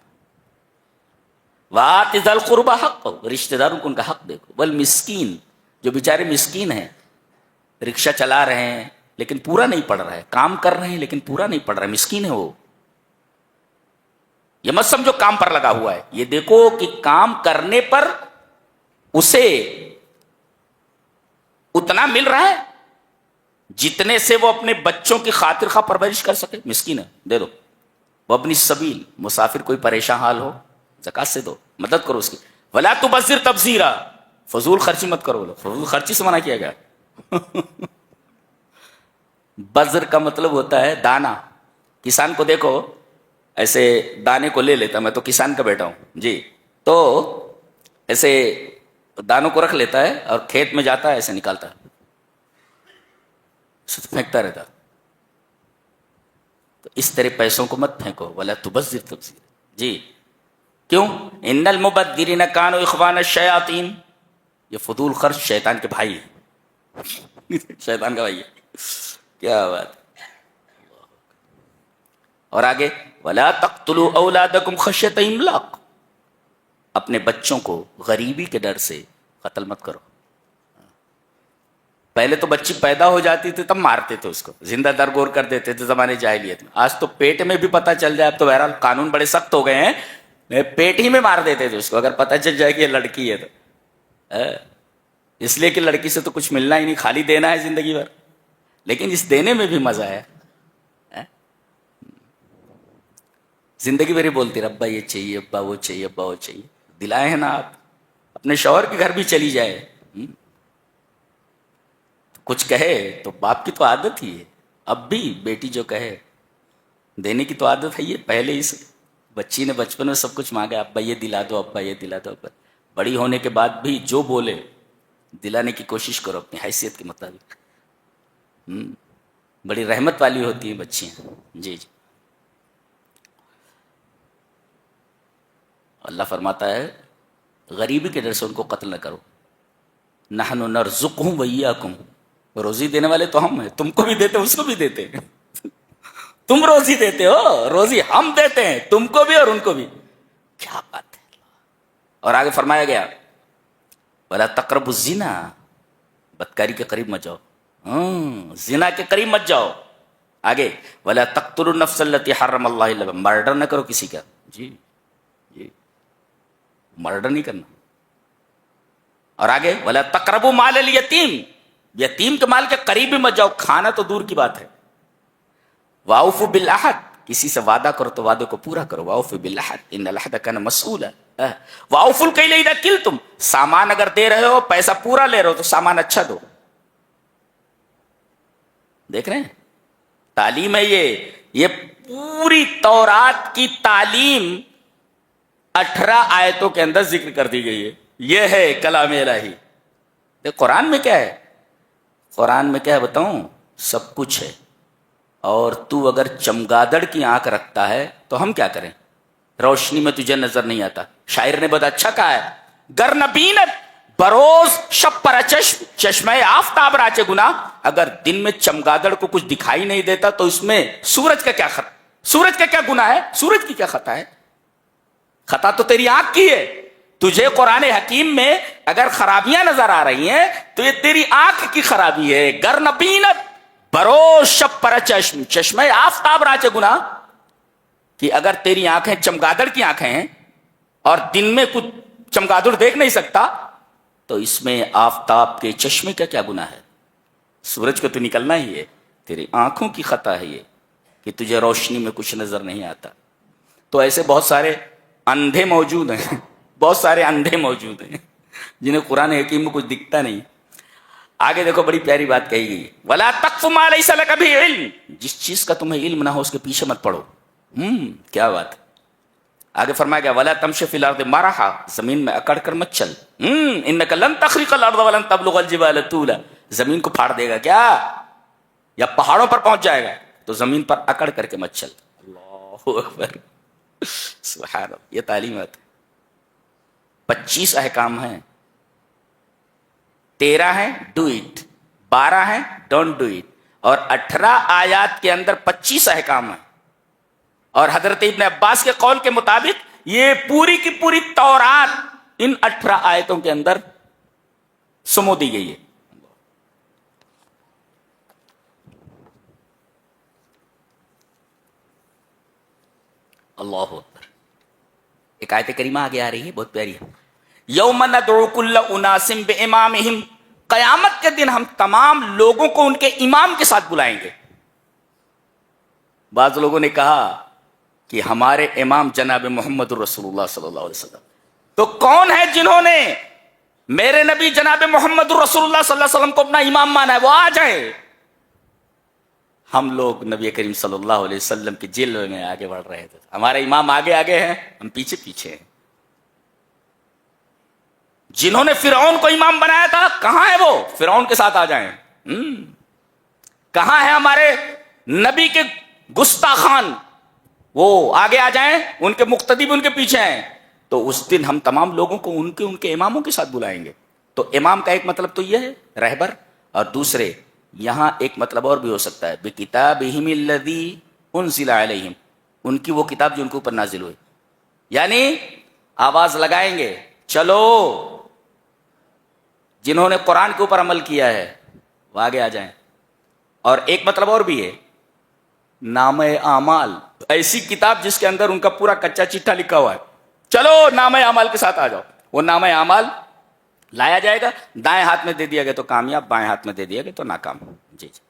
وَآتِ ذَا الْقُرْبَى حَقَّهُ, رشتے داروں کو ان کا حق دے دو. والمسکین, جو بیچارے مسکین ہیں, رکشہ چلا رہے ہیں لیکن پورا نہیں پڑ رہا ہے, کام کر رہے ہیں لیکن پورا نہیں پڑ رہا ہے, مسکین ہے وہ. یہ مت سمجھو کام پر لگا ہوا ہے, یہ دیکھو کہ کام کرنے پر اسے اتنا مل رہا ہے جتنے سے وہ اپنے بچوں کی خاطر خواہ پرورش کر سکے. مسکین ہے, دے دو. وہ اپنی سبیل, مسافر کوئی پریشان حال ہو, زکات سے دو, مدد کرو اس کی. ولا تبذر تبذیرا, فضول خرچی مت کرو. فضول خرچی سے منع کیا گیا. بذر کا مطلب ہوتا ہے دانا. کسان کو دیکھو ایسے دانے کو لے لیتا, میں تو کسان کا بیٹا ہوں جی, تو ایسے دانوں کو رکھ لیتا ہے اور کھیت میں جاتا ہے, ایسے نکالتا ہے, پھینکتا رہتا. تو اس طرح پیسوں کو مت پھینکو. ولا تبذر تبذیر. جی کیوں؟ ان المبذرین کانوا اخوان الشیاطین, یہ فضول خرچ شیطان کے بھائی ہیں. شیطان کا بھائی ہے. کیا بات. اور آگے ولا تقتلوا اولادکم خشیۃ املاق, اپنے بچوں کو غریبی کے ڈر سے قتل مت کرو. پہلے تو بچی پیدا ہو جاتی تھی تب مارتے تھے اس کو, زندہ درگور کر دیتے تھے زمانے جاہلیت میں. آج تو پیٹ میں بھی پتہ چل جائے, اب تو بہرحال قانون بڑے سخت ہو گئے ہیں, پیٹ ہی میں مار دیتے تھے اس کو اگر پتہ چل جائے کہ یہ لڑکی ہے تو. اس لیے کہ لڑکی سے تو کچھ ملنا ہی نہیں, خالی دینا ہے زندگی بھر. لیکن اس دینے میں بھی مزہ ہے. زندگی بھر ہی بولتی رہا ابا یہ چاہیے, ابا وہ چاہیے, ابا وہ چاہیے. دلائے ہیں نا آپ. اپنے شوہر کے گھر بھی چلی جائے, کچھ کہے تو باپ کی تو عادت ہی ہے. اب بھی بیٹی جو کہے دینے کی تو عادت ہے. یہ پہلے اس بچی نے بچپن میں سب کچھ مانگا, ابا یہ دلا دو, ابا یہ دلا دو. ابا بڑی ہونے کے بعد بھی جو بولے دلانے کی کوشش کرو اپنی حیثیت کے مطابق. بڑی رحمت والی ہوتی ہیں بچیاں. جی جی. اللہ فرماتا ہے غریبی کے ڈر سے ان کو قتل نہ کرو. نحن نرزقہم وایاکم، روزی دینے والے تو ہم ہیں، تم کو بھی دیتے اس کو بھی دیتے ہیں. تم روزی دیتے ہو، روزی ہم دیتے ہیں تم کو بھی اور ان کو بھی. کیا بات ہے. اور آگے فرمایا گیا ولا تقربوا الزنا، بدکاری کے قریب مت جاؤ، زنا کے قریب مت جاؤ. آگے ولا تقتلوا النفس التي حرم اللہ الا بالحق، مرڈر نہ کرو کسی کا. جی جی، مرڈر نہیں کرنا. اور آگے ولا تقربوا مال الیتیم، یتیم کے مال کے قریب بھی مت جاؤ، کھانا تو دور کی بات ہے. واوفوا بالعہد، کسی سے وعدہ کرو تو وعدے کو پورا کرو. واوفوا بالعہد ان العہد کان مسئولا. واوفوا الکیل اذا کلتم، سامان اگر دے رہے ہو پیسہ پورا لے رہے ہو تو سامان اچھا دو. دیکھ رہے ہیں تعلیم ہے یہ پوری تورات کی تعلیم 18 آیتوں کے اندر ذکر کر دی گئی ہے. یہ ہے کلام الہی. قرآن میں کیا ہے؟ قرآن میں کیا ہے بتاؤں؟ سب کچھ ہے. اور تو اگر چمگادڑ کی آنکھ رکھتا ہے تو ہم کیا کریں؟ روشنی میں تجھے نظر نہیں آتا. شاعر نے بہت اچھا کہا ہے گر نبینت بروز شب پر چشمہ آفتاب راچے گناہ. اگر دن میں چمگادڑ کو کچھ دکھائی نہیں دیتا تو اس میں سورج کا کیا گناہ ہے؟ سورج کی کیا خطا ہے؟ خطا تو تیری آنکھ کی ہے. تجھے قرآن حکیم میں اگر خرابیاں نظر آ رہی ہیں تو یہ تیری آنکھ کی خرابی ہے. گر نبینت بروز شب پر چشمہ آفتاب راچے گناہ، کہ اگر تیری آنکھیں چمگادڑ کی آنکھیں ہیں اور دن میں کچھ چمگادڑ دیکھ نہیں سکتا تو اس میں آفتاب کے چشمے کا کیا گناہ ہے؟ سورج کو تو نکلنا ہی ہے. تیری آنکھوں کی خطا ہے یہ کہ تجھے روشنی میں کچھ نظر نہیں آتا. تو ایسے بہت سارے اندھے موجود ہیں، بہت سارے اندھے موجود ہیں جنہیں قرآن حکیم میں کچھ دکھتا نہیں. آگے دیکھو بڑی پیاری بات کہی گئی وَلَا تَقْفُ مَا لَيْسَ لَكَ بِهِ عِلْمٌ، جس چیز کا تمہیں علم نہ ہو اس کے پیچھے مت پڑو. کیا بات. آگے فرمایا گیا وَلَا تَمْشِ فِي الْأَرْضِ مَرَحًا، زمین میں اکڑ کر مت چل. إِنَّكَ لَن تَخْرِقَ الْأَرْضَ وَلَن تَبْلُغَ الْجِبَالَ طُولًا، زمین کو پھاڑ دے گا کیا یا پہاڑوں پر پہنچ جائے گا؟ تو زمین پر اکڑ کر کے مت چل. اللہ اکبر، سبحان اللہ. یہ تعلیمات 25 احکام ہیں. 13 ہیں ڈو اٹ، 12 ہیں ڈونٹ ڈو اٹ، اور 18 آیات کے اندر 25 احکام ہیں. اور حضرت ابن عباس کے قول کے مطابق یہ پوری کی پوری تورات ان 18 آیتوں کے اندر سمو دی گئی ہے. اللہ اکبر. ایک آیت کریمہ آگے آ رہی ہے بہت پیاری ہے. یوم ندعو کل اناس بامامہم، قیامت کے دن ہم تمام لوگوں کو ان کے امام کے ساتھ بلائیں گے. بعض لوگوں نے کہا کہ ہمارے امام جناب محمد رسول اللہ صلی اللہ علیہ وسلم. تو کون ہے جنہوں نے میرے نبی جناب محمد رسول اللہ صلی اللہ علیہ وسلم کو اپنا امام مانا ہے؟ وہ آ جائیں. ہم لوگ نبی کریم صلی اللہ علیہ وسلم کے جلوے میں آگے بڑھ رہے تھے. ہمارے امام آگے آگے ہیں، ہم پیچھے پیچھے ہیں. جنہوں نے فرعون کو امام بنایا تھا کہاں ہے وہ؟ فرعون کے ساتھ آ جائیں. کہاں ہے ہمارے نبی کے گستاخان؟ وہ آگے آ جائیں، ان کے مقتدی بھی ان کے پیچھے ہیں. تو اس دن ہم تمام لوگوں کو ان کے اماموں کے ساتھ بلائیں گے. تو امام کا ایک مطلب تو یہ ہے رہبر، اور دوسرے یہاں ایک مطلب اور بھی ہو سکتا ہے بکتابہم الذی انزل علیہم، ان کی وہ کتاب جو ان کے اوپر نازل ہوئی. یعنی آواز لگائیں گے چلو جنہوں نے قرآن کے اوپر عمل کیا ہے وہ آگے آ جائیں. اور ایک مطلب اور بھی ہے نامہ اعمال، ایسی کتاب جس کے اندر ان کا پورا کچا چٹھا لکھا ہوا ہے، چلو نامہ اعمال کے ساتھ آ جاؤ. وہ نامہ اعمال لایا جائے گا، دائیں ہاتھ میں دے دیا گیا تو کامیاب، بائیں ہاتھ میں دے دیا گیا تو ناکام. جی جی.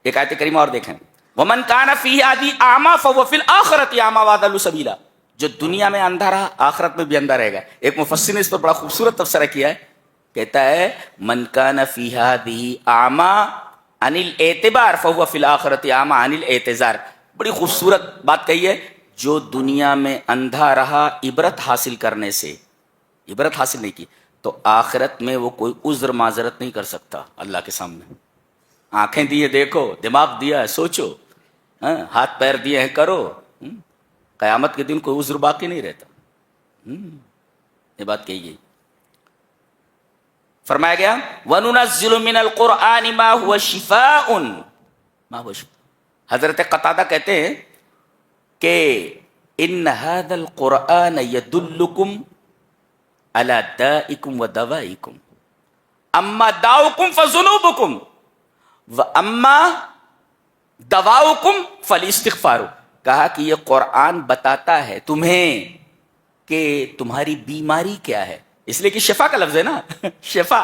ایک آیت کریمہ اور دیکھیں وَمَنْ كَانَ فِي هَذِهِ أَعْمَىٰ فَهُوَ فِي الْآخِرَةِ أَعْمَىٰ وَأَضَلُّ سَبِيلًا، جو دنیا میں اندھا رہا آخرت میں بھی اندھا رہے گا. ایک مفسر نے اس پر بڑا خوبصورت تبصرہ کیا ہے، کہتا ہے من کان فی هذه اعمی عن الاعتبار فهو فی الاخرۃ اعمی عن الاعتذار. بڑی خوبصورت بات کہی ہے. جو دنیا میں اندھا رہا عبرت حاصل کرنے سے، عبرت حاصل نہیں کی تو آخرت میں وہ کوئی عذر معذرت نہیں کر سکتا اللہ کے سامنے. آنکھیں دی ہے دیکھو، دماغ دیا ہے سوچو، ہاتھ پیر دیے ہیں کرو، قیامت کے دن کوئی عذر باقی نہیں رہتا. یہ بات کہی گئی. فرمایا گیا وَنُنَزِّلُ مِنَ الْقُرْآنِ مَا هُوَ شِفَاءٌ ما هو شفاء. حضرت قتادہ کہتے ہیں کہ ان هذا القرآن يدلكم على دائكم ودوائكم اما داؤكم فذنوبكم واما دواؤكم فالاستغفار. کہا کہ یہ قرآن بتاتا ہے تمہیں کہ تمہاری بیماری کیا ہے، اس لیے کہ شفا کا لفظ ہے نا شفا.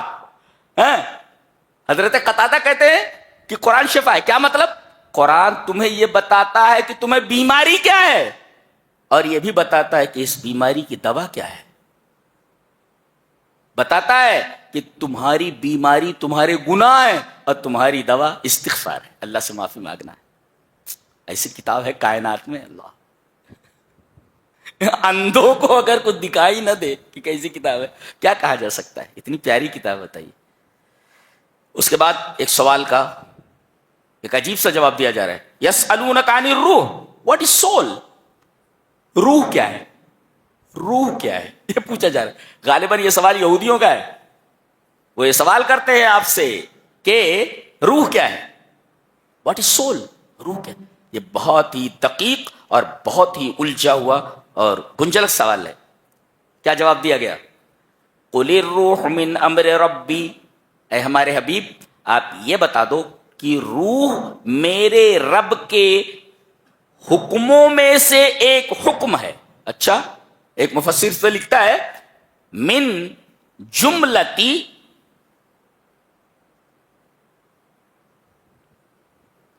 حضرت قتادہ کہتے ہیں کہ قرآن شفا ہے. کیا مطلب؟ قرآن تمہیں یہ بتاتا ہے کہ تمہیں بیماری کیا ہے، اور یہ بھی بتاتا ہے کہ اس بیماری کی دوا کیا ہے. بتاتا ہے کہ تمہاری بیماری تمہارے گناہ ہے اور تمہاری دوا استغفار ہے، اللہ سے معافی مانگنا ہے. ایسی کتاب ہے کائنات میں. اللہ اندھوں کو اگر کچھ دکھائی نہ دے کہ کیسی کتاب ہے، کیا کہا جا سکتا ہے؟ اتنی پیاری کتاب بتائیے. اس کے بعد ایک سوال کا ایک عجیب سا جواب دیا جا رہا ہے. یسألونک عن الروح واٹ از سول. روح کیا ہے؟ روح کیا ہے یہ پوچھا جا رہا ہے. غالباً یہ سوال یہودیوں کا ہے. وہ یہ سوال کرتے ہیں آپ سے کہ روح کیا ہے، واٹ از سول، روح کیا ہے. یہ بہت ہی دقیق اور بہت ہی الجھا ہوا اور گنجلک سوال ہے. کیا جواب دیا گیا؟ قل الروح من امر ربی. اے ہمارے حبیب آپ یہ بتا دو کہ روح میرے رب کے حکموں میں سے ایک حکم ہے. اچھا، ایک مفسر سے لکھتا ہے من جملتی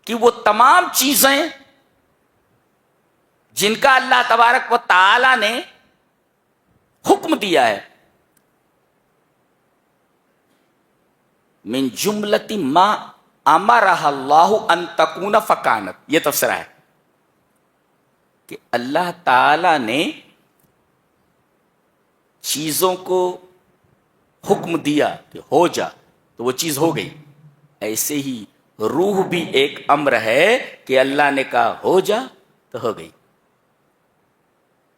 کہ وہ تمام چیزیں جن کا اللہ تبارک و تعالی نے حکم دیا ہے، من جملتی ما امرہ اللہ ان تکون فکانت. یہ تفسیرہ ہے کہ اللہ تعالی نے چیزوں کو حکم دیا کہ ہو جا تو وہ چیز ہو گئی. ایسے ہی روح بھی ایک امر ہے کہ اللہ نے کہا ہو جا تو ہو گئی.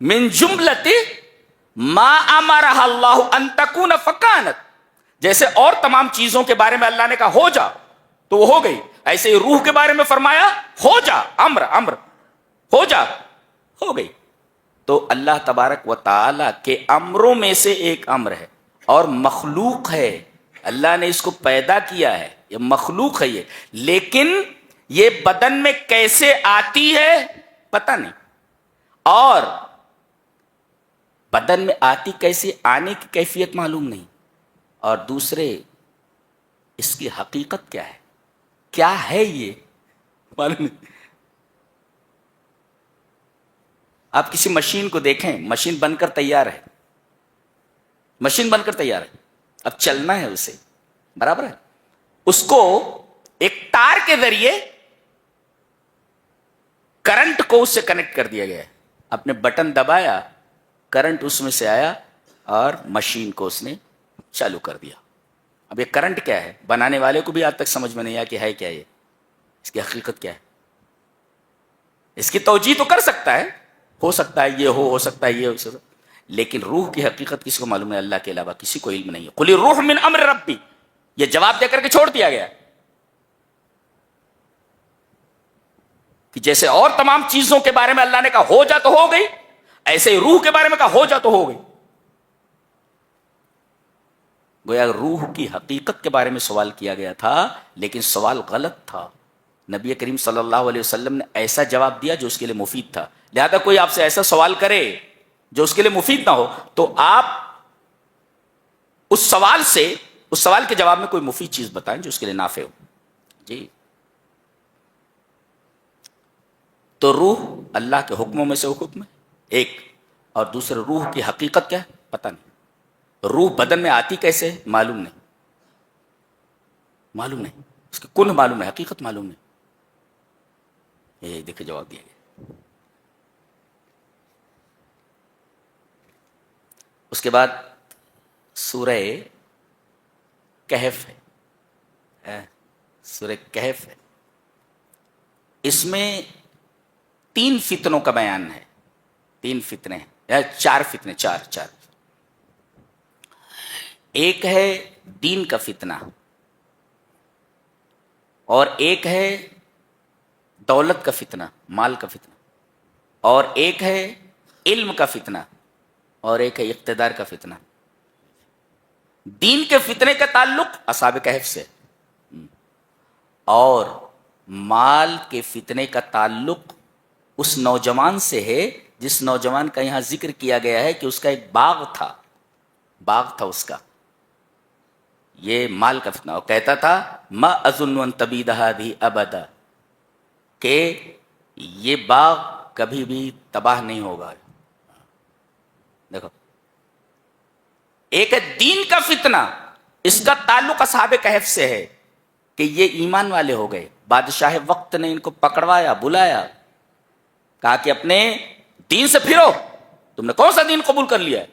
من جملت ما امرہ اللہ ان تکون فکانت. جیسے اور تمام چیزوں کے بارے میں اللہ نے کہا ہو جا تو وہ ہو گئی، ایسے ہی روح کے بارے میں فرمایا ہو جا، امر ہو جا، ہو گئی. تو اللہ تبارک و تعالی کے امروں میں سے ایک امر ہے اور مخلوق ہے. اللہ نے اس کو پیدا کیا ہے، یہ مخلوق ہے یہ. لیکن یہ بدن میں کیسے آتی ہے پتہ نہیں، اور بدن میں آتی کیسے، آنے کی کیفیت معلوم نہیں، اور دوسرے اس کی حقیقت کیا ہے یہ معلوم نہیں. آپ کسی مشین کو دیکھیں، مشین بن کر تیار ہے، مشین بن کر تیار ہے، اب چلنا ہے اسے، برابر ہے. اس کو ایک تار کے ذریعے کرنٹ کو اس سے کنیکٹ کر دیا گیا ہے. آپ نے بٹن دبایا، کرنٹ اس میں سے آیا اور مشین کو اس نے چالو کر دیا. اب یہ کرنٹ کیا ہے بنانے والے کو بھی آج تک سمجھ میں نہیں آیا کہ ہے کیا، یہ اس کی حقیقت کیا ہے. اس کی توجیہ تو کر سکتا ہے، ہو سکتا ہے یہ ہو سکتا ہے یہ ہو سکتا ہے، لیکن روح کی حقیقت کسی کو معلوم ہے؟ اللہ کے علاوہ کسی کو علم نہیں ہے. قل الروح من امر ربی، یہ جواب دے کر کے چھوڑ دیا گیا کہ جیسے اور تمام چیزوں کے بارے میں اللہ نے کہا ہو جا تو ہو گئی، ایسے ہی روح کے بارے میں کہا ہو جا تو ہو گئی. گویا روح کی حقیقت کے بارے میں سوال کیا گیا تھا، لیکن سوال غلط تھا. نبی کریم صلی اللہ علیہ وسلم نے ایسا جواب دیا جو اس کے لیے مفید تھا. لہذا کوئی آپ سے ایسا سوال کرے جو اس کے لیے مفید نہ ہو تو آپ اس سوال کے جواب میں کوئی مفید چیز بتائیں جو اس کے لیے نافع ہو. جی، تو روح اللہ کے حکموں میں سے حکم ہے ایک، اور دوسرے روح کی حقیقت کیا ہے پتہ نہیں. روح بدن میں آتی کیسے معلوم نہیں، اس کی کن معلوم ہے، حقیقت معلوم نہیں. یہ دیکھے جواب دیا گیا. اس کے بعد سورہ کہف ہے، سورہ کہف ہے. اس میں 3 فتنوں کا بیان ہے. 3 فتنے ہیں یا 4 فتنے، چار. ایک ہے دین کا فتنہ، اور ایک ہے دولت کا فتنہ، مال کا فتنہ، اور ایک ہے علم کا فتنہ، اور ایک ہے اقتدار کا فتنہ. دین کے فتنے کا تعلق اصحاب کہف سے، اور مال کے فتنے کا تعلق اس نوجوان سے ہے جس نوجوان کا یہاں ذکر کیا گیا ہے کہ اس کا ایک باغ تھا اس کا. یہ مال کا فتنہ، اور کہتا تھا ما اظن ان تبید هذه ابدا، کہ یہ باغ کبھی بھی تباہ نہیں ہوگا. دیکھو، ایک ہے دین کا فتنہ، اس کا تعلق اصحاب کہف سے ہے کہ یہ ایمان والے ہو گئے. بادشاہ وقت نے ان کو پکڑوایا، بلایا، کہا کہ اپنے دین سے پھرو. تم نے کون سا دین قبول کر لیا ہے؟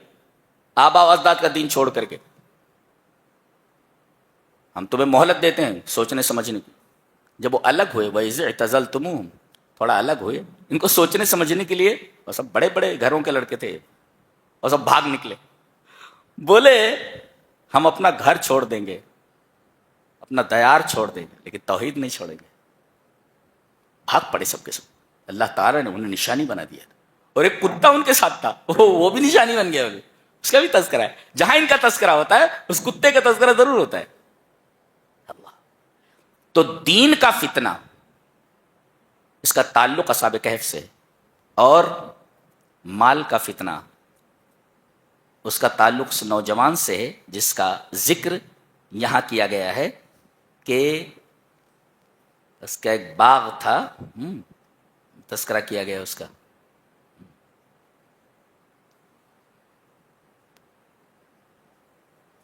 آبا و اجداد کا دین چھوڑ کر کے. ہم تمہیں مہلت دیتے ہیں سوچنے سمجھنے کی. جب وہ الگ ہوئے، وَإِذِ اعْتَزَلْتُمُوهُمْ، تھوڑا الگ ہوئے، ان کو سوچنے سمجھنے کے لیے. وہ سب بڑے بڑے گھروں کے لڑکے تھے، اور سب بھاگ نکلے. بولے ہم اپنا گھر چھوڑ دیں گے، اپنا دیار چھوڑ دیں گے، لیکن توحید نہیں چھوڑیں گے. بھاگ پڑے سب کے سب. اللہ تعالیٰ نے انہیں نشانی بنا دیا. اور ایک کتا ان کے ساتھ تھا، وہ بھی نشانی بن گیا. اس کا بھی تذکرہ ہے. جہاں ان کا تذکرہ ہوتا ہے اس کتے کا تذکرہ ضرور ہوتا ہے. اللہ. تو دین کا فتنہ، اس کا تعلق اصحاب کہف سے، اور مال کا فتنہ اس کا تعلق اس نوجوان سے ہے جس کا ذکر یہاں کیا گیا ہے کہ اس کا ایک باغ تھا. تذکرہ کیا گیا اس کا.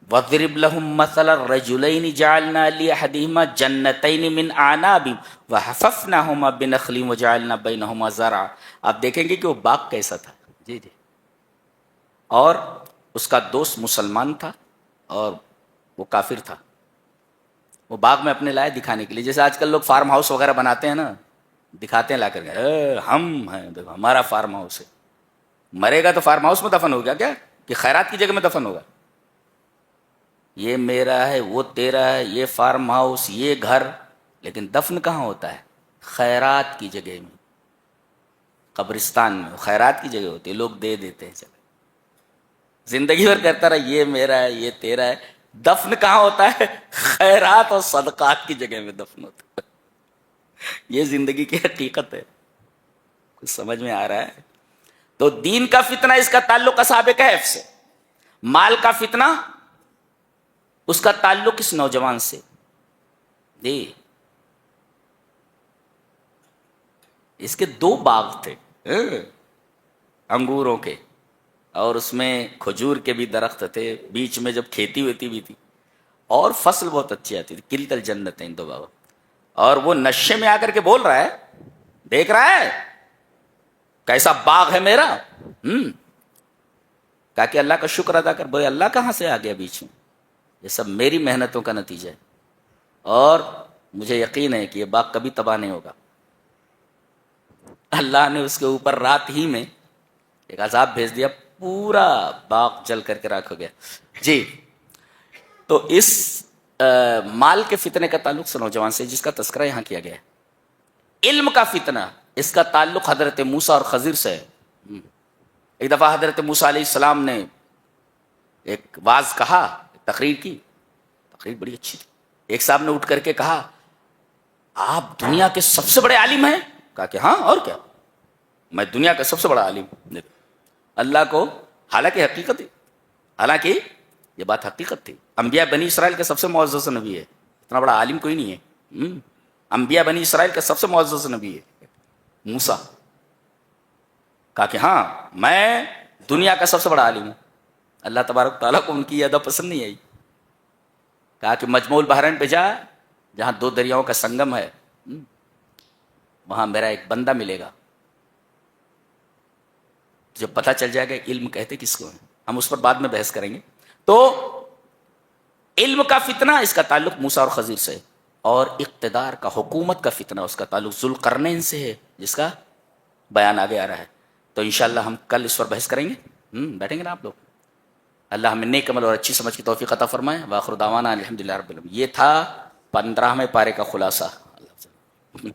وَاضْرِبْ لَهُمْ مَثَلَ الرَّجُلَيْنِ جَعَلْنَا لِأَحَدِهِمَا جَنَّتَيْنِ مِنْ أَعْنَابٍ وَحَفَفْنَاهُمَا بِنَخْلٍ وَجَعَلْنَا بَيْنَهُمَا زَرْعًا. آپ دیکھیں گے کہ وہ باغ کیسا تھا. جی، اور اس کا دوست مسلمان تھا اور وہ کافر تھا. وہ باغ میں اپنے لائے دکھانے کے لیے، جیسے آج کل لوگ فارم ہاؤس وغیرہ بناتے ہیں نا، دکھاتے ہیں لا کر کے، ہم ہیں دیکھو ہمارا فارم ہاؤس ہے. مرے گا تو فارم ہاؤس میں دفن ہوگا کیا کہ خیرات کی جگہ میں دفن ہوگا؟ یہ میرا ہے، وہ تیرا ہے، یہ فارم ہاؤس، یہ گھر، لیکن دفن کہاں ہوتا ہے؟ خیرات کی جگہ میں، قبرستان میں. خیرات کی جگہ ہوتی ہے، لوگ دے دیتے ہیں. چلے زندگی بھر کرتا رہا یہ میرا ہے، یہ تیرا ہے. دفن کہاں ہوتا ہے؟ خیرات اور صدقات کی جگہ میں دفن ہوتا ہے. یہ زندگی کی حقیقت ہے. کچھ سمجھ میں آ رہا ہے؟ تو دین کا فتنہ، اس کا تعلق اصحاب کہف سے. مال کا فتنہ، اس کا تعلق اس نوجوان سے. جی، اس کے 2 باغ تھے انگوروں کے، اور اس میں کھجور کے بھی درخت تھے. بیچ میں جب کھیتی ہوتی بھی تھی، اور فصل بہت اچھی آتی تھی. کلتا الجنتین 2 باغ. اور وہ نشے میں آ کر کے بول رہا ہے، دیکھ رہا ہے کیسا باغ ہے میرا. کہا کہ اللہ کا شکر ادا کر. بولے اللہ کہاں سے آ گیا بیچ میں؟ یہ سب میری محنتوں کا نتیجہ ہے، اور مجھے یقین ہے کہ یہ باغ کبھی تباہ نہیں ہوگا. اللہ نے اس کے اوپر رات ہی میں ایک عذاب بھیج دیا، پورا باغ جل کر کے راکھ ہو گیا. جی، تو اس مال کے فتنے کا تعلق سے نوجوان سے جس کا تذکرہ یہاں کیا گیا ہے. علم کا فتنہ، اس کا تعلق حضرت موسیٰ اور خضر سے ہے. ایک دفعہ حضرت موسیٰ علیہ السلام نے ایک واعظ کہا، تقریر کی. تقریر بڑی اچھی تھی. ایک صاحب نے اٹھ کر کے کہا آپ دنیا کے سب سے بڑے عالم ہیں؟ کہا کہ ہاں، اور کیا، میں دنیا کا سب سے بڑا عالم ہوں. اللہ کو، حالانکہ حقیقت ہے، حالانکہ یہ بات حقیقت تھی. انبیاء بنی اسرائیل کا سب سے معزز نبی ہے. اتنا بڑا عالم کوئی نہیں ہے. انبیاء بنی اسرائیل کا سب سے معزز نبی ہے موسیٰ. کہا کہ ہاں میں دنیا کا سب سے بڑا عالم ہوں. اللہ تبارک تعالیٰ کو ان کی یہ ادا پسند نہیں آئی. کہا کہ مجموع البحرین پہ جا، جہاں 2 دریاؤں کا سنگم ہے، وہاں میرا ایک بندہ ملے گا، جب پتہ چل جائے گا علم کہتے کس کو ہے. ہم اس پر بعد میں بحث کریں گے. تو علم کا فتنہ، اس کا تعلق موسیٰ اور خضر سے. اور اقتدار کا، حکومت کا فتنہ، اس کا تعلق ذوالقرنین سے ہے، جس کا بیان آگے آ رہا ہے. تو انشاءاللہ ہم کل اس پر بحث کریں گے. بیٹھیں گے نا آپ لوگ؟ اللہ ہمیں نیک عمل اور اچھی سمجھ کی توفیق عطا فرمائے. وآخر دعوانا الحمدللہ رب العالمین. یہ تھا 15ویں پارے کا خلاصہ. اللہ